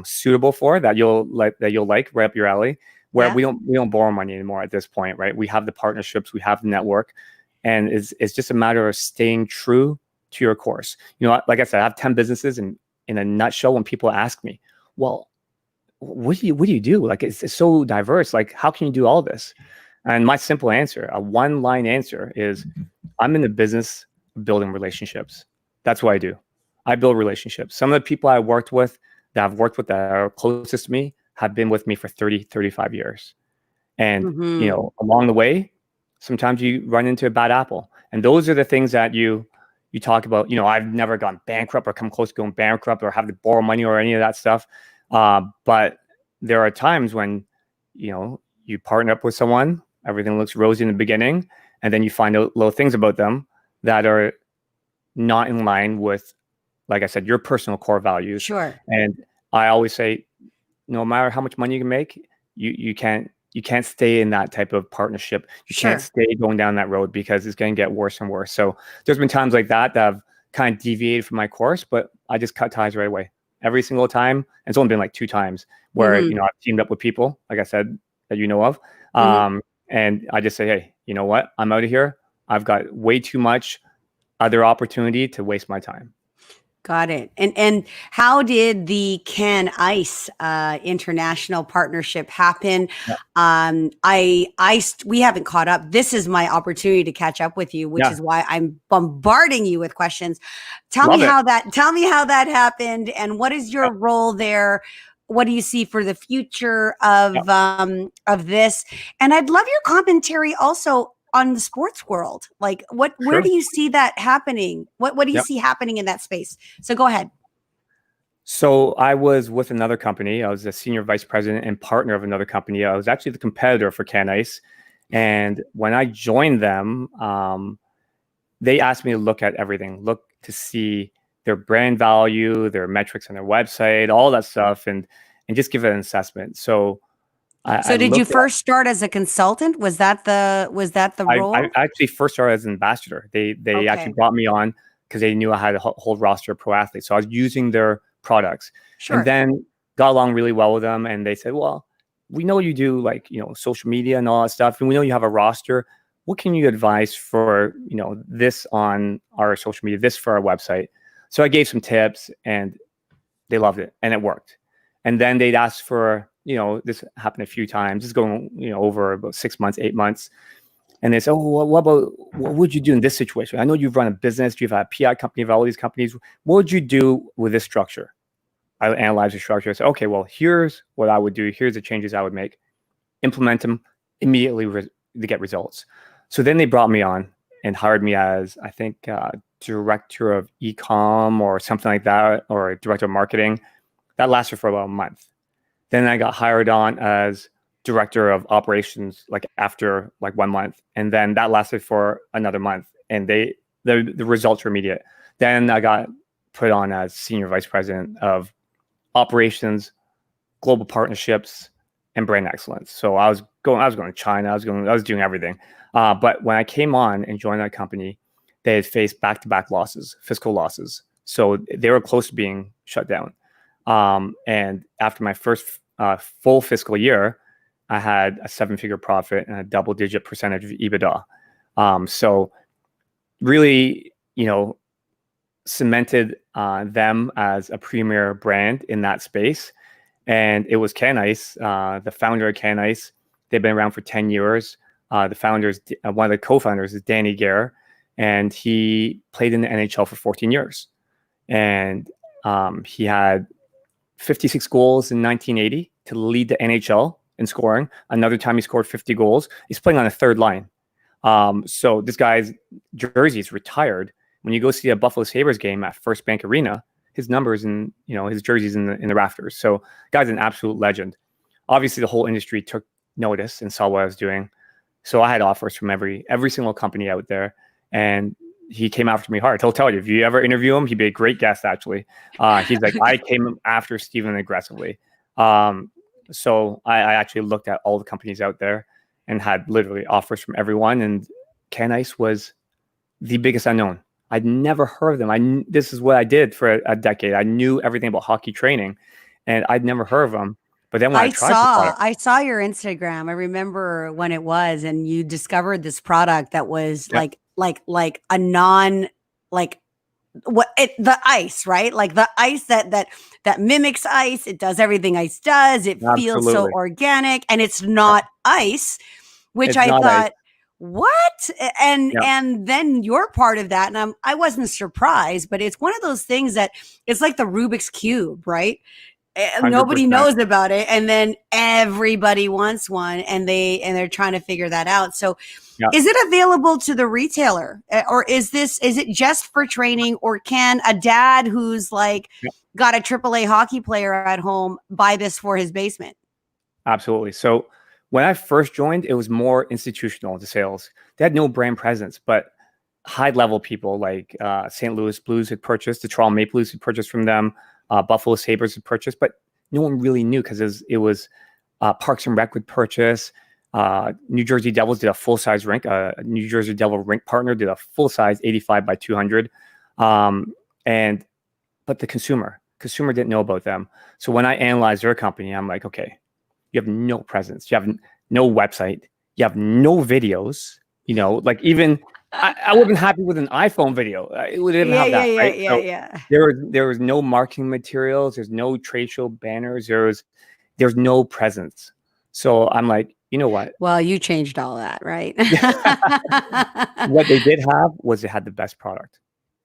suitable for, that you'll like right up your alley. Where Yeah. we don't borrow money anymore at this point, right? We have the partnerships, we have the network, and it's just a matter of staying true to your course. Like I said, I have 10 businesses, and in a nutshell, when people ask me, well, what do you do? Like, it's so diverse. Like, how can you do all this? And my simple answer, a one-line answer, is I'm in the business of building relationships. That's what I do. I build relationships. Some of the people I worked with, that I've worked with, that are closest to me, have been with me for 30, 35 years. And, Hmm. along the way, sometimes you run into a bad apple. And those are the things that you talk about. I've never gone bankrupt or come close to going bankrupt or have to borrow money or any of that stuff. But there are times when, you partner up with someone, everything looks rosy in the beginning, and then you find out little things about them that are not in line with, like I said, your personal core values. Sure. And I always say, no matter how much money you can make, you can't stay in that type of partnership. You can't Sure. stay going down that road, because it's going to get worse and worse. So there's been times like that I've kind of deviated from my course, but I just cut ties right away. Every single time. And it's only been like 2 times where, Hmm. I've teamed up with people, like I said, that you know of. Hmm. And I just say, hey, you know what? I'm out of here. I've got way too much other opportunity to waste my time. Got it. And how did the Can Ice international partnership happen? Yeah. We haven't caught up. This is my opportunity to catch up with you, which Yeah. is why I'm bombarding you with questions. Love it. Tell me how that happened, and what is Yeah. your role there? What do you see for the future Yeah. of this? And I'd love your commentary also on the sports world. Like, where Sure. do you see that happening? What do you Yeah. see happening in that space? So go ahead. So I was with another company. I was a senior vice president and partner of another company. I was actually the competitor for Can Ice. And when I joined them, they asked me to look at everything, look to see their brand value, their metrics on their website, all that stuff, and just give it an assessment. So I So did you looked first start as a consultant? Was that the I role? actually first started as an ambassador. They actually Okay. brought me on because they knew I had a whole roster of pro athletes. So I was using their products, and Sure. then got along really well with them. And they said, "Well, we know you do like social media and all that stuff, and we know you have a roster. What can you advise for this on our social media, this for our website?" So I gave some tips, and they loved it, and it worked. And then they'd ask for this happened a few times. This is going over about 6 months, 8 months. And they said, "Oh, what about what would you do in this situation? I know you've run a business, you've had a PI company, you've had all these companies. What would you do with this structure? I analyze the structure. I say, okay, well, here's what I would do. Here's the changes I would make. Implement them immediately to get results. So then they brought me on and hired me as, I think, director of e-com or something like that, or director of marketing. That lasted for about a month. Then I got hired on as director of operations, like after like 1 month, and then that lasted for another month. And the results were immediate. Then I got put on as senior vice president of operations, global partnerships, and brand excellence. So I was going to China. I was doing everything. But when I came on and joined that company, they had faced back-to-back losses, fiscal losses. So they were close to being shut down. And after my first full fiscal year, I had a 7-figure profit and a double-digit percentage of EBITDA. So really, cemented them as a premier brand in that space. And it was Can Ice, the founder of Can Ice. They've been around for 10 years. The founders, one of the co-founders is Danny Gare, and he played in the NHL for 14 years. And he had 56 goals in 1980 to lead the NHL in scoring. Another time he scored 50 goals. He's playing on a third line. So this guy's jersey is retired. When you go see a Buffalo Sabres game at First Bank Arena, his numbers and his jerseys in the rafters. So guy's an absolute legend. Obviously, the whole industry took notice and saw what I was doing. So I had offers from every single company out there, and he came after me hard. He'll tell you, if you ever interview him, he'd be a great guest. Actually, he's like, I came after Steven aggressively. So I actually looked at all the companies out there and had literally offers from everyone. And Can Ice was the biggest unknown. I'd never heard of them. This is what I did for a decade. I knew everything about hockey training, and I'd never heard of them. But then when I saw your Instagram. I remember when it was, and you discovered this product that was like a non, like the ice, right? Like the ice that mimics ice. It does everything ice does. It feels so organic, and it's not ice, which I thought, ice. What? And then you're part of that. And I wasn't surprised, but it's one of those things that it's like the Rubik's Cube, right? 100%. Nobody knows about it, and then everybody wants one, and they're trying to figure that out. So is it available to the retailer, or is it just for training, or can a dad who's like got a AAA hockey player at home buy this for his basement? Absolutely. So when I first joined, it was more institutional, the sales. They had no brand presence, but high-level people like St. Louis Blues had purchased, the Toronto Maple Leafs had purchased from them, Buffalo Sabres had purchased, but no one really knew because it was Parks and Rec would purchase. New Jersey Devils did a full-size rink. New Jersey Devil rink partner did a full-size 85 by 200. But the consumer didn't know about them. So when I analyzed their company, I'm like, okay, you have no presence. You have no website. You have no videos. Like even I would have been happy with an iPhone video. It would have that, right? Yeah. There was no marketing materials. There's no trade show banners. There's no presence. So I'm like, you know what? Well, you changed all that, right? What they did have was they had the best product,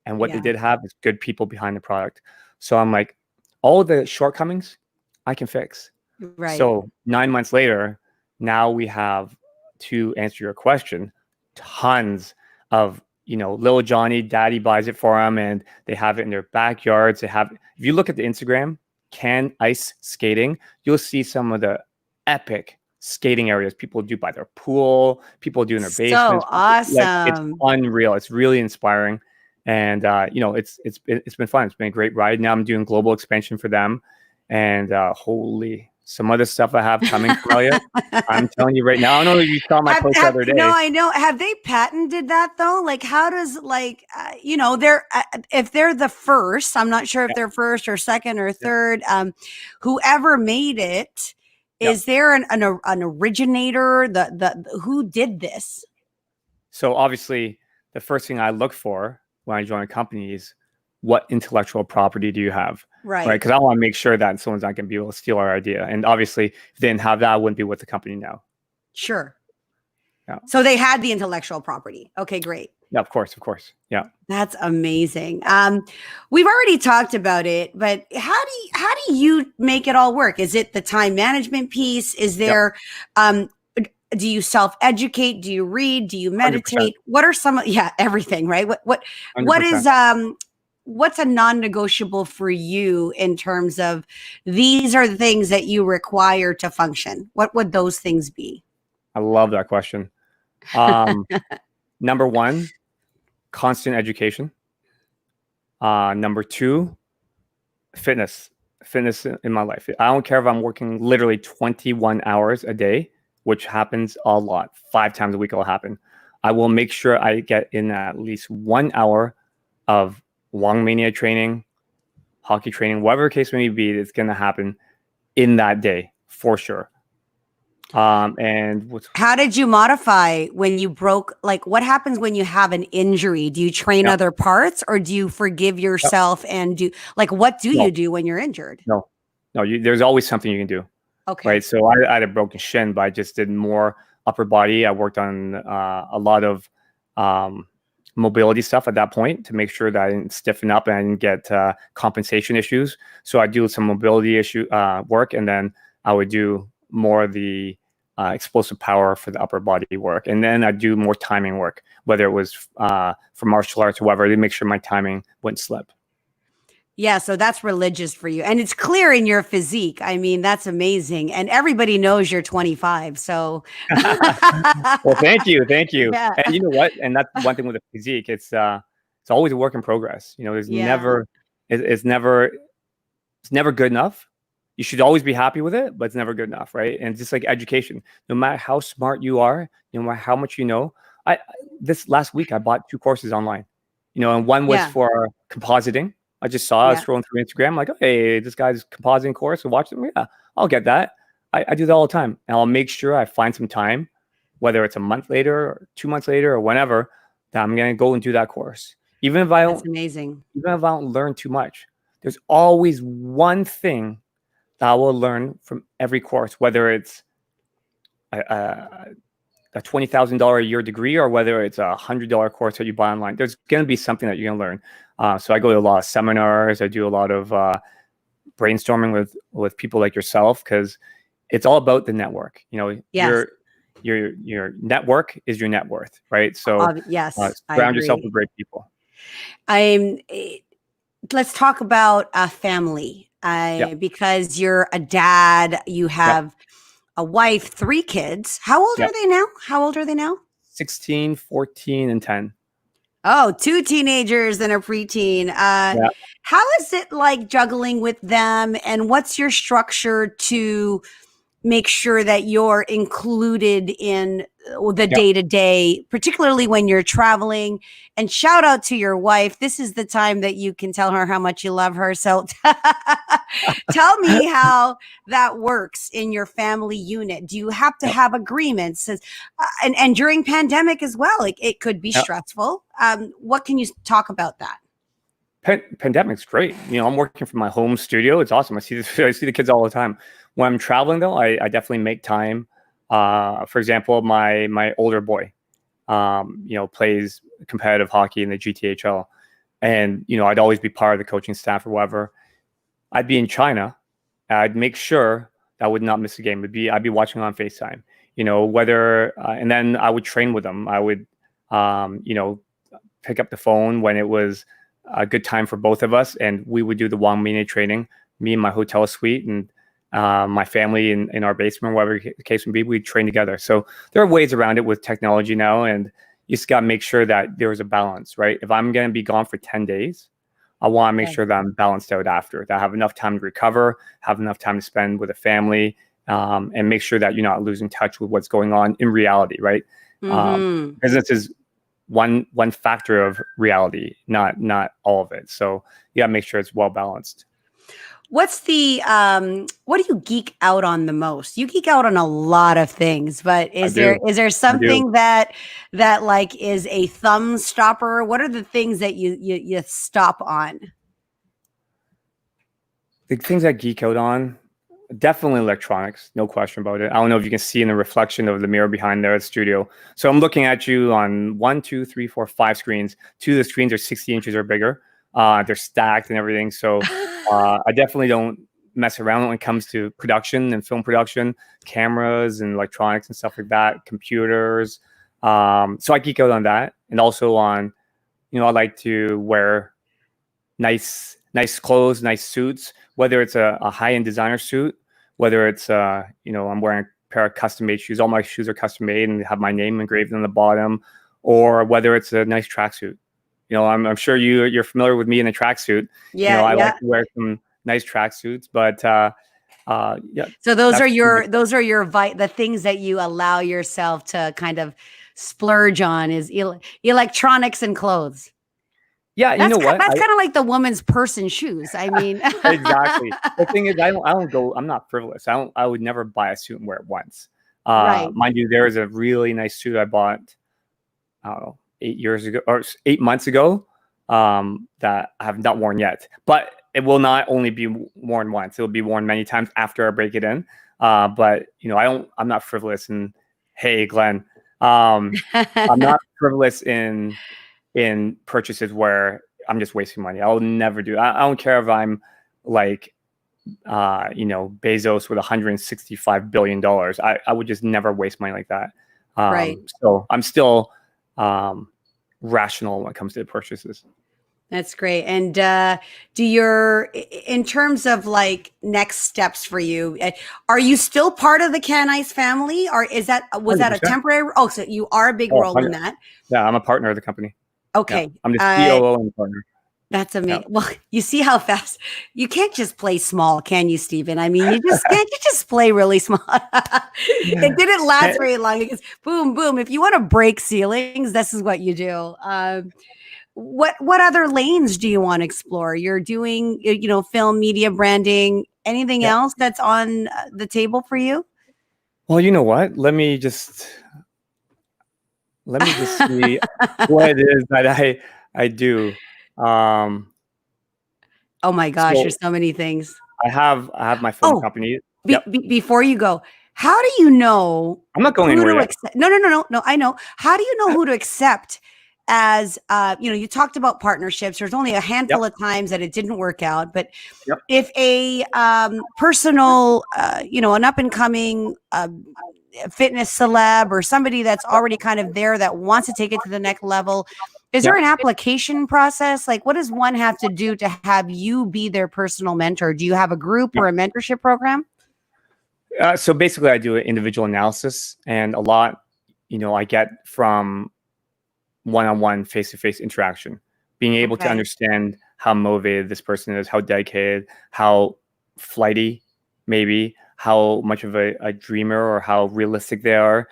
and what they did have is good people behind the product. So I'm like, all the shortcomings I can fix. Right. So 9 months later, now we have, to answer your question, tons of, little Johnny, daddy buys it for them, and they have it in their backyards. If you look at the Instagram, Can Ice Skating, you'll see some of the epic skating areas people do by their pool, people do in their basements. So awesome. It's unreal. It's really inspiring. And, it's been fun. It's been a great ride. Now I'm doing global expansion for them, and some other stuff I have coming for you. I'm telling you right now. I don't know if you saw my post the other day. No, I know. Have they patented that though? Like, how does they're if they're the first? I'm not sure if they're first or second or third. Whoever made it, is there an originator? Who did this? So obviously, the first thing I look for when I join a company is, what intellectual property do you have? Right. Because I want to make sure that someone's not going to be able to steal our idea. And obviously, if they didn't have that, I wouldn't be with the company now. Sure. Yeah. So they had the intellectual property. Okay, great. Yeah, of course. Yeah. That's amazing. We've already talked about it, but how do you make it all work? Is it the time management piece? Is there do you self-educate? Do you read? Do you 100%. meditate? What are some everything, right? What 100%. is what's a non-negotiable for you in terms of these are the things that you require to function? What would those things be? I love that question. Number one, constant education. Number two, fitness in my life. I don't care if I'm working literally 21 hours a day, which happens a lot. 5 times a week it'll happen. I will make sure I get in at least 1 hour of Wong Mania training, hockey training, whatever the case may be. It's going to happen in that day for sure. And how did you modify when you broke? Like, what happens when you have an injury? Do you train other parts, or do you forgive yourself and do what do you do when you're injured? No, there's always something you can do. Okay. Right. So I had a broken shin, but I just did more upper body. I worked on a lot of mobility stuff at that point to make sure that I didn't stiffen up and I didn't get compensation issues. So I do some mobility work, and then I would do more of the explosive power for the upper body work. And then I do more timing work, whether it was for martial arts or whatever, to make sure my timing wouldn't slip. Yeah, so that's religious for you. And it's clear in your physique. I mean, that's amazing. And everybody knows you're 25. So well, thank you. Yeah. And you know what? And that's one thing with the physique. It's always a work in progress. You know, there's it's never good enough. You should always be happy with it, but it's never good enough, right? And just like education, no matter how smart you are, no matter how much you know. This last week I bought 2 courses online. You know, and one was for compositing. I just saw, I was scrolling through Instagram, like, hey, this guy's compositing course, so watch them. Yeah, I'll get that. I do that all the time. And I'll make sure I find some time, whether it's a month later or 2 months later or whenever, that I'm going to go and do that course. Even if I don't, that's amazing. Even if I don't learn too much, there's always one thing that I will learn from every course, whether it's a $20,000 a year degree or whether it's a $100 course that you buy online. There's going to be something that you're going to learn. So I go to a lot of seminars. I do a lot of brainstorming with people like yourself, because it's all about the network. You know, your network is your net worth, right? So surround yourself with great people. Let's talk about family, because you're a dad. You have a wife, 3 kids. How old are they now? 16, 14, and 10. Oh, 2 teenagers and a preteen. How is it like juggling with them, and what's your structure to make sure that you're included in the day-to-day, particularly when you're traveling? And shout out to your wife. This is the time that you can tell her how much you love her. So tell me how that works in your family unit. Do you have to have agreements? And during pandemic as well, it could be stressful. What can you talk about that? Pandemic's great. You know, I'm working from my home studio. It's awesome. I see the kids all the time. When I'm traveling, though, I definitely make time. For example, my older boy, plays competitive hockey in the GTHL, and I'd always be part of the coaching staff or whatever. I'd be in China. I'd make sure that I would not miss a game. I'd be watching on FaceTime. And then I would train with them. I would, pick up the phone when it was a good time for both of us, and we would do the Wong Mania training. Me in my hotel suite, and my family in our basement, whatever the case would be, we'd train together. So there are ways around it with technology now, and you just got to make sure that there's a balance, right? If I'm going to be gone for 10 days, I want to make sure that I'm balanced out after, that I have enough time to recover, have enough time to spend with a family, and make sure that you're not losing touch with what's going on in reality, right? Business is one factor of reality, not all of it. So you got to make sure it's well balanced. What's the what do you geek out on the most? You geek out on a lot of things, but is there something that like is a thumb stopper? What are the things that you stop on? The things I geek out on, definitely electronics, no question about it. I don't know if you can see in the reflection of the mirror behind there at the studio. So I'm looking at you on 1, 2, 3, 4, 5 screens. 2 of the screens are 60 inches or bigger. They're stacked and everything. So I definitely don't mess around when it comes to production and film production, cameras and electronics and stuff like that, computers. So I geek out on that, and also on, I like to wear nice clothes, nice suits, whether it's a high-end designer suit, whether it's I'm wearing a pair of custom-made shoes. All my shoes are custom-made and have my name engraved on the bottom, or whether it's a nice tracksuit. I'm sure you're familiar with me in a tracksuit. Yeah, I like to wear some nice tracksuits, but yeah. So those are the things that you allow yourself to kind of splurge on is electronics and clothes. Yeah, you know what? That's kind of like the woman's purse and shoes. I mean, exactly. The thing is, I don't go. I'm not frivolous. I would never buy a suit and wear it once. Right. Mind you, there is a really nice suit I bought, I don't know, 8 years ago or 8 months ago, that I have not worn yet. But it will not only be worn once; it will be worn many times after I break it in. But I'm not frivolous. And hey, Glenn, I'm not frivolous in purchases where I'm just wasting money. I'll never do. I don't care if I'm like, Bezos with $165 billion. I would just never waste money like that. Right. So I'm still rational when it comes to purchases. That's great. And in terms of like next steps for you, are you still part of the Can Ice family, or was 100%. That a temporary? Oh, so you are a big role in that. Yeah, I'm a partner of the company. Okay. Yeah, I'm the COO and the partner. That's amazing. Yeah. Well, you see how fast you can't just play small, can you, Stephen? I mean, can't you just play really small? It didn't last very long because boom, boom. If you want to break ceilings, this is what you do. What other lanes do you want to explore? You're doing, film, media, branding, anything else that's on the table for you? Well, you know what? Let me just see what it is that I do. Oh my gosh, there's so many things. I have my film company. Before you go, how do you know? I'm not going anywhere yet. No. I know. How do you know who to accept as, you talked about partnerships. There's only a handful of times that it didn't work out, but if a personal, an up and coming fitness celeb or somebody that's already kind of there that wants to take it to the next level, is there an application process? Like, what does one have to do to have you be their personal mentor? Do you have a group or a mentorship program? So basically, I do an individual analysis, and a lot, I get from one-on-one, face-to-face interaction, being able to understand how motivated this person is, how dedicated, how flighty, maybe, how much of a dreamer or how realistic they are.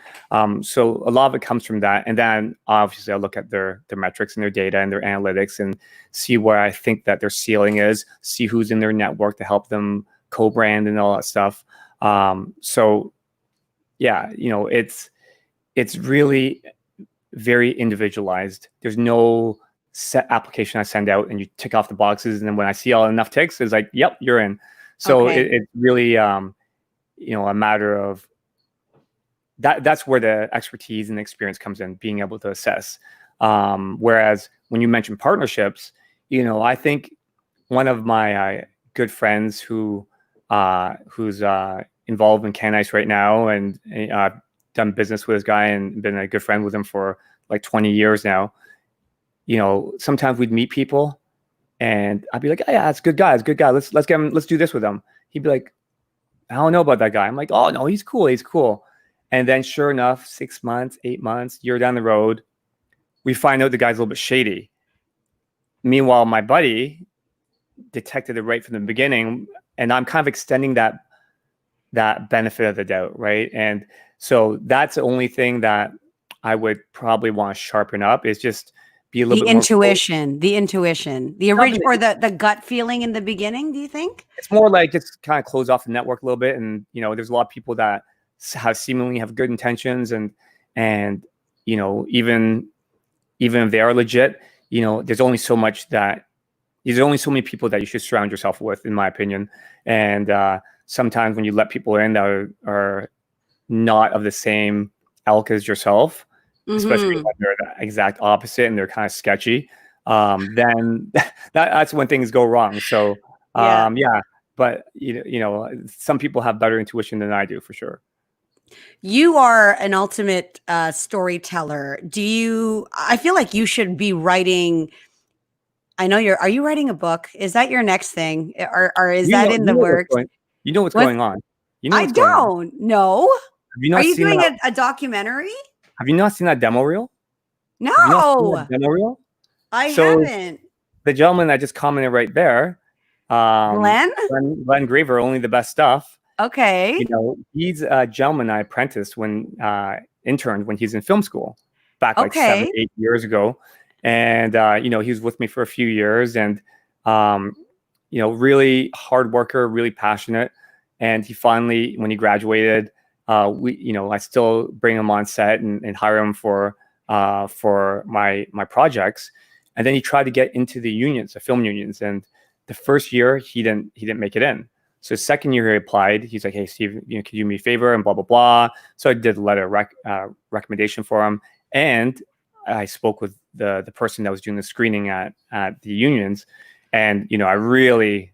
So a lot of it comes from that. And then obviously I look at their metrics and their data and their analytics and see where I think that their ceiling is, see who's in their network to help them co-brand and all that stuff. So yeah, it's really very individualized. There's no set application I send out and you tick off the boxes. And then when I see all enough ticks, it's like, yep, you're in. So it's really, a matter of that's where the expertise and the experience comes in, being able to assess. Whereas when you mention partnerships, I think one of my good friends who's involved in Can Ice right now, and done business with this guy and been a good friend with him for like 20 years now. Sometimes we'd meet people and I'd be like, oh, yeah, that's a good guy. It's a good guy. Let's get him. Let's do this with him. He'd be like, I don't know about that guy. I'm like, oh no, he's cool. He's cool. And then sure enough, 6 months, 8 months, year down the road, we find out the guy's a little bit shady. Meanwhile, my buddy detected it right from the beginning, and I'm kind of extending that benefit of the doubt, right? And so that's the only thing that I would probably want to sharpen up, is just be a little bit the intuition, the original, or the gut feeling in the beginning. Do you think it's more like just kind of close off the network a little bit? And there's a lot of people that seemingly have good intentions, and even if they are legit, there's only so many people that you should surround yourself with, in my opinion. And sometimes when you let people in that are not of the same ilk as yourself, especially when they're the exact opposite and they're kind of sketchy, then that's when things go wrong. So Yeah. yeah, but you know, some people have better intuition than I do for sure. You are an ultimate storyteller. I feel like you should be writing. I know are you writing a book? Is that your next thing? Or is that in the works? You know what's What? going on. You know I what's going on. don't know. Have you Are not you seen doing that? a documentary? Have you not seen that demo reel? Have you not seen that No, demo reel? I So haven't. the gentleman that just commented right there, Glenn? Glenn Graver, only the best stuff. Okay. You know, he's a gentleman I apprenticed when interned when he's in film school back like Okay. 7-8 years ago, and you know, he was with me for a few years, and you know, really hard worker, really passionate, and he finally, when he graduated, you know, I still bring him on set and hire him for my projects, and then he tried to get into the unions, the film unions, and the first year he didn't make it in. So second year he applied. He's like, "Hey Steve, you know, could you do me a favor?" And blah blah blah. So I did a letter of recommendation for him, and I spoke with the person that was doing the screening at the unions, and you know, I really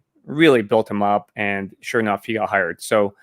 built him up, and sure enough, he got hired. So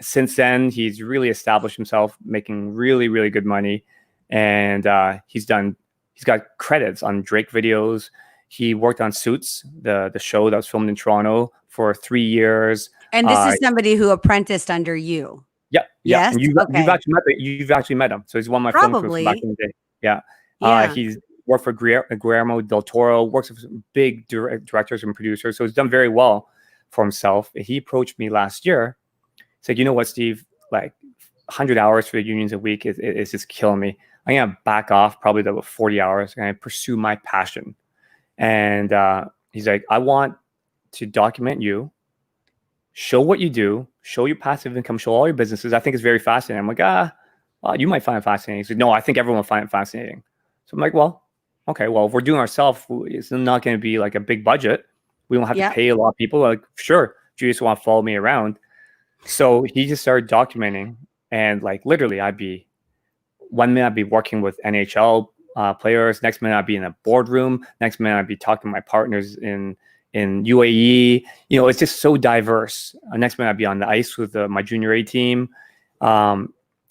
since then, he's really established himself, making really good money, and he's got credits on Drake videos. He worked on Suits, the show that was filmed in Toronto, for 3 years. And this is somebody who apprenticed under you. Yeah. Yes. And you've actually met him. So he's one of my film crews from back in the day. Yeah. He's worked for Guillermo del Toro, works with some big directors and producers. So he's done very well for himself. He approached me last year. He's like, "You know what, Steve? Like 100 hours for the unions a week is just killing me. I'm gonna back off probably about 40 hours and I pursue my passion." And he's like, "I want to document you, show what you do, show your passive income, show all your businesses. I think it's very fascinating." I'm like, well, you might find it fascinating. He said, "No, I think everyone will find it fascinating." So I'm like, well, okay, well, if we're doing ourselves, it's not going to be like a big budget. We don't have to pay a lot of people. Like, sure, do you just want to follow me around? So he just started documenting, and like literally, one minute I'd be working with NHL players, next minute I'd be in a boardroom, next minute I'd be talking to my partners in UAE. You know, it's just so diverse. Next minute I'd be on the ice with my junior A team.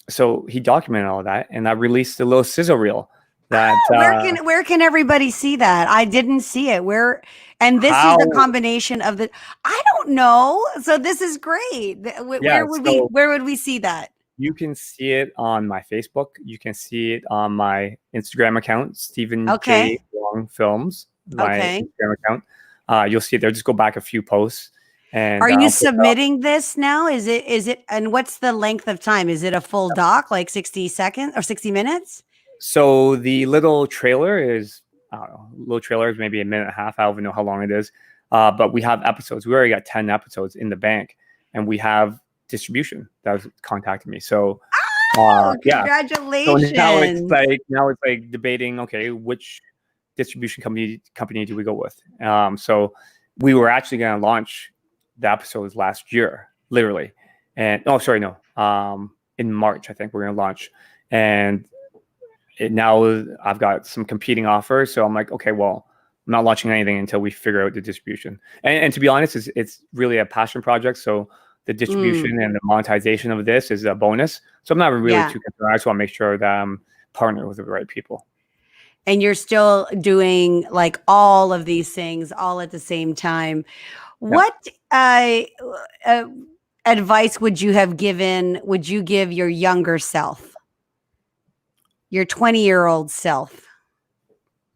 So he documented all of that, and I released a little sizzle reel. That where can everybody see that? I didn't see it. And this is the combination of the. I don't know. So this is great. Where would we see that? You can see it on my Facebook. You can see it on my Instagram account, Stephen J. Wong Films. My Instagram account. You'll see it there. Just go back a few posts. And are you submitting this now? Is it? And what's the length of time? Is it a full doc, like 60 seconds or 60 minutes? So the little trailer is, I don't know, little trailer is maybe a minute and a half. I don't even know how long it is. But we have episodes. We already got 10 episodes in the bank, and we have distribution that was contacting me. So congratulations. So now it's like debating, okay, which distribution company do we go with? So we were actually going to launch the episodes last year, literally. And in March, I think we're going to launch. And now I've got some competing offers. So I'm like, okay, well, I'm not launching anything until we figure out the distribution. And to be honest, it's really a passion project. So the distribution and the monetization of this is a bonus. So I'm not really too concerned. I just want to make sure that I'm partnered with the right people. And you're still doing like all of these things all at the same time. What advice would you give your younger self, your 20-year-old self,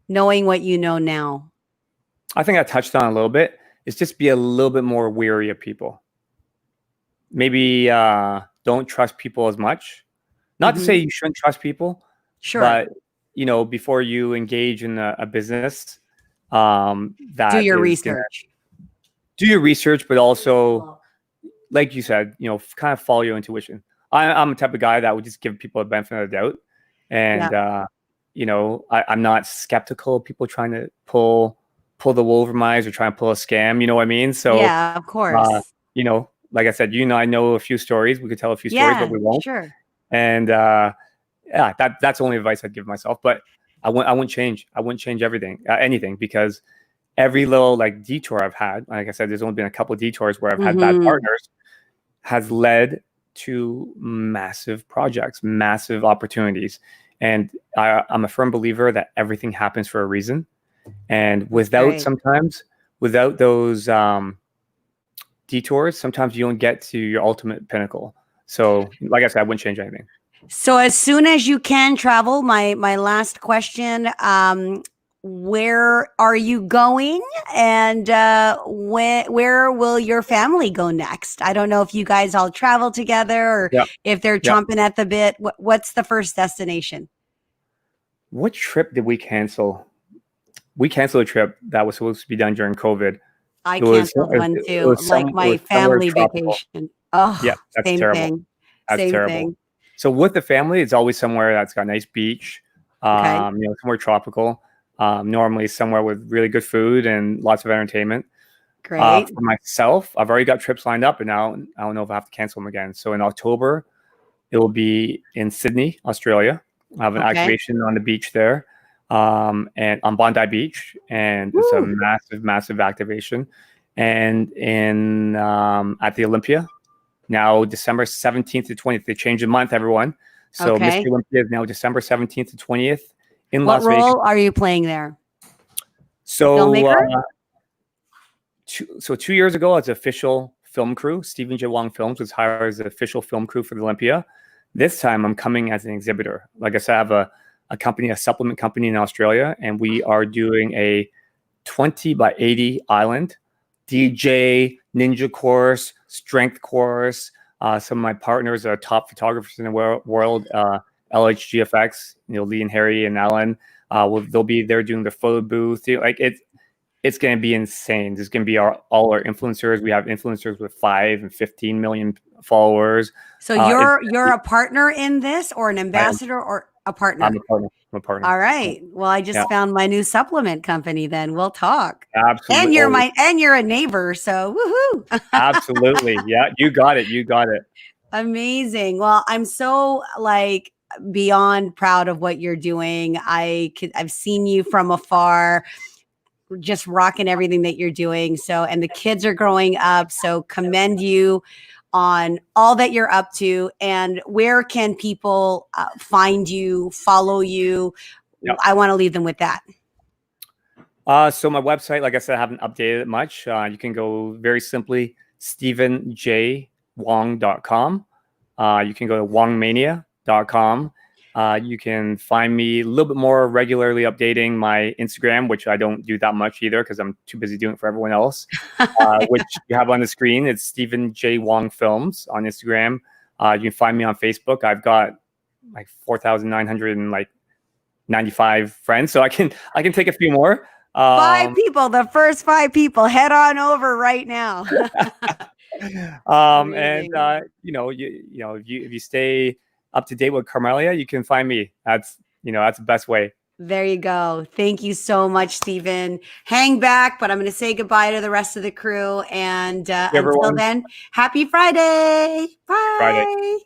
knowing what you know now? I think I touched on it a little bit. It's just be a little bit more wary of people. Maybe don't trust people as much. Not to say you shouldn't trust people, but you know, before you engage in a business, do your research. Do your research, but also, like you said, you know, kind of follow your intuition. I'm the type of guy that would just give people a benefit of the doubt, and you know, I'm not skeptical of people trying to pull the wool over my eyes or trying to pull a scam. You know what I mean? So yeah, of course. You know, like I said, I know a few stories. We could tell a few stories, but we won't. Sure. And yeah, that's the only advice I'd give myself. But I wouldn't change. I wouldn't change anything, because every little like detour I've had, like I said, there's only been a couple of detours where I've had bad partners, has led to massive projects, massive opportunities. And I'm a firm believer that everything happens for a reason. And without those detours, sometimes you don't get to your ultimate pinnacle. So like I said, I wouldn't change anything. So as soon as you can travel, my last question, where are you going, and where will your family go next? I don't know if you guys all travel together, or if they're chomping at the bit. What's the first destination? What trip did we cancel? We canceled a trip that was supposed to be done during COVID. I canceled one too, like my family vacation. Oh, yeah, that's same terrible. thing. That's Same terrible. thing. So with the family, it's always somewhere that's got a nice beach, somewhere tropical. Normally somewhere with really good food and lots of entertainment. Great. For myself, I've already got trips lined up, and now I don't know if I have to cancel them again. So in October, it will be in Sydney, Australia. I have an activation on the beach there, and on Bondi Beach, and it's a massive, massive activation. And in at the Olympia, now December 17th to 20th. They changed the month, everyone. So Mr. Olympia is now December 17th to 20th in Las Vegas. What role are you playing there? So, filmmaker? 2 years ago, as official film crew, Stephen J. Wong Films was hired as the official film crew for the Olympia. This time, I'm coming as an exhibitor. Like I said, I have a company, a supplement company in Australia, and we are doing a 20 by 80 island DJ, ninja course, strength course. Some of my partners are top photographers in the world. LHGFX, Lee and Harry and Alan. They'll be there doing the photo booth. Like it's going to be insane. There's going to be all our influencers. We have influencers with 5 and 15 million followers. So you're a partner in this, or an ambassador, or a partner? I'm a partner. All right. Well, I just found my new supplement company. Then we'll talk. Absolutely. And you're a neighbor. So woohoo. Absolutely. Yeah, you got it. You got it. Amazing. Well, I'm so beyond proud of what you're doing. I've seen you from afar, just rocking everything that you're doing. So, and the kids are growing up. So commend you on all that you're up to. And where can people find you, follow you? I want to leave them with that. So my website, like I said, I haven't updated it much. You can go very simply, stephenjwong.com. You can go to wongmania.com. You can find me a little bit more regularly updating my Instagram, which I don't do that much either because I'm too busy doing it for everyone else, which you have on the screen. It's Stephen J. Wong Films on Instagram. You can find me on Facebook. I've got like 4,995 friends, so I can take a few more. 5 people, the first 5 people, head on over right now. And if you stay up to date with Carmelia, you can find me. That's the best way. There you go. Thank you so much, Stephen. Hang back, but I'm going to say goodbye to the rest of the crew. And until then, happy Friday. Bye. Friday.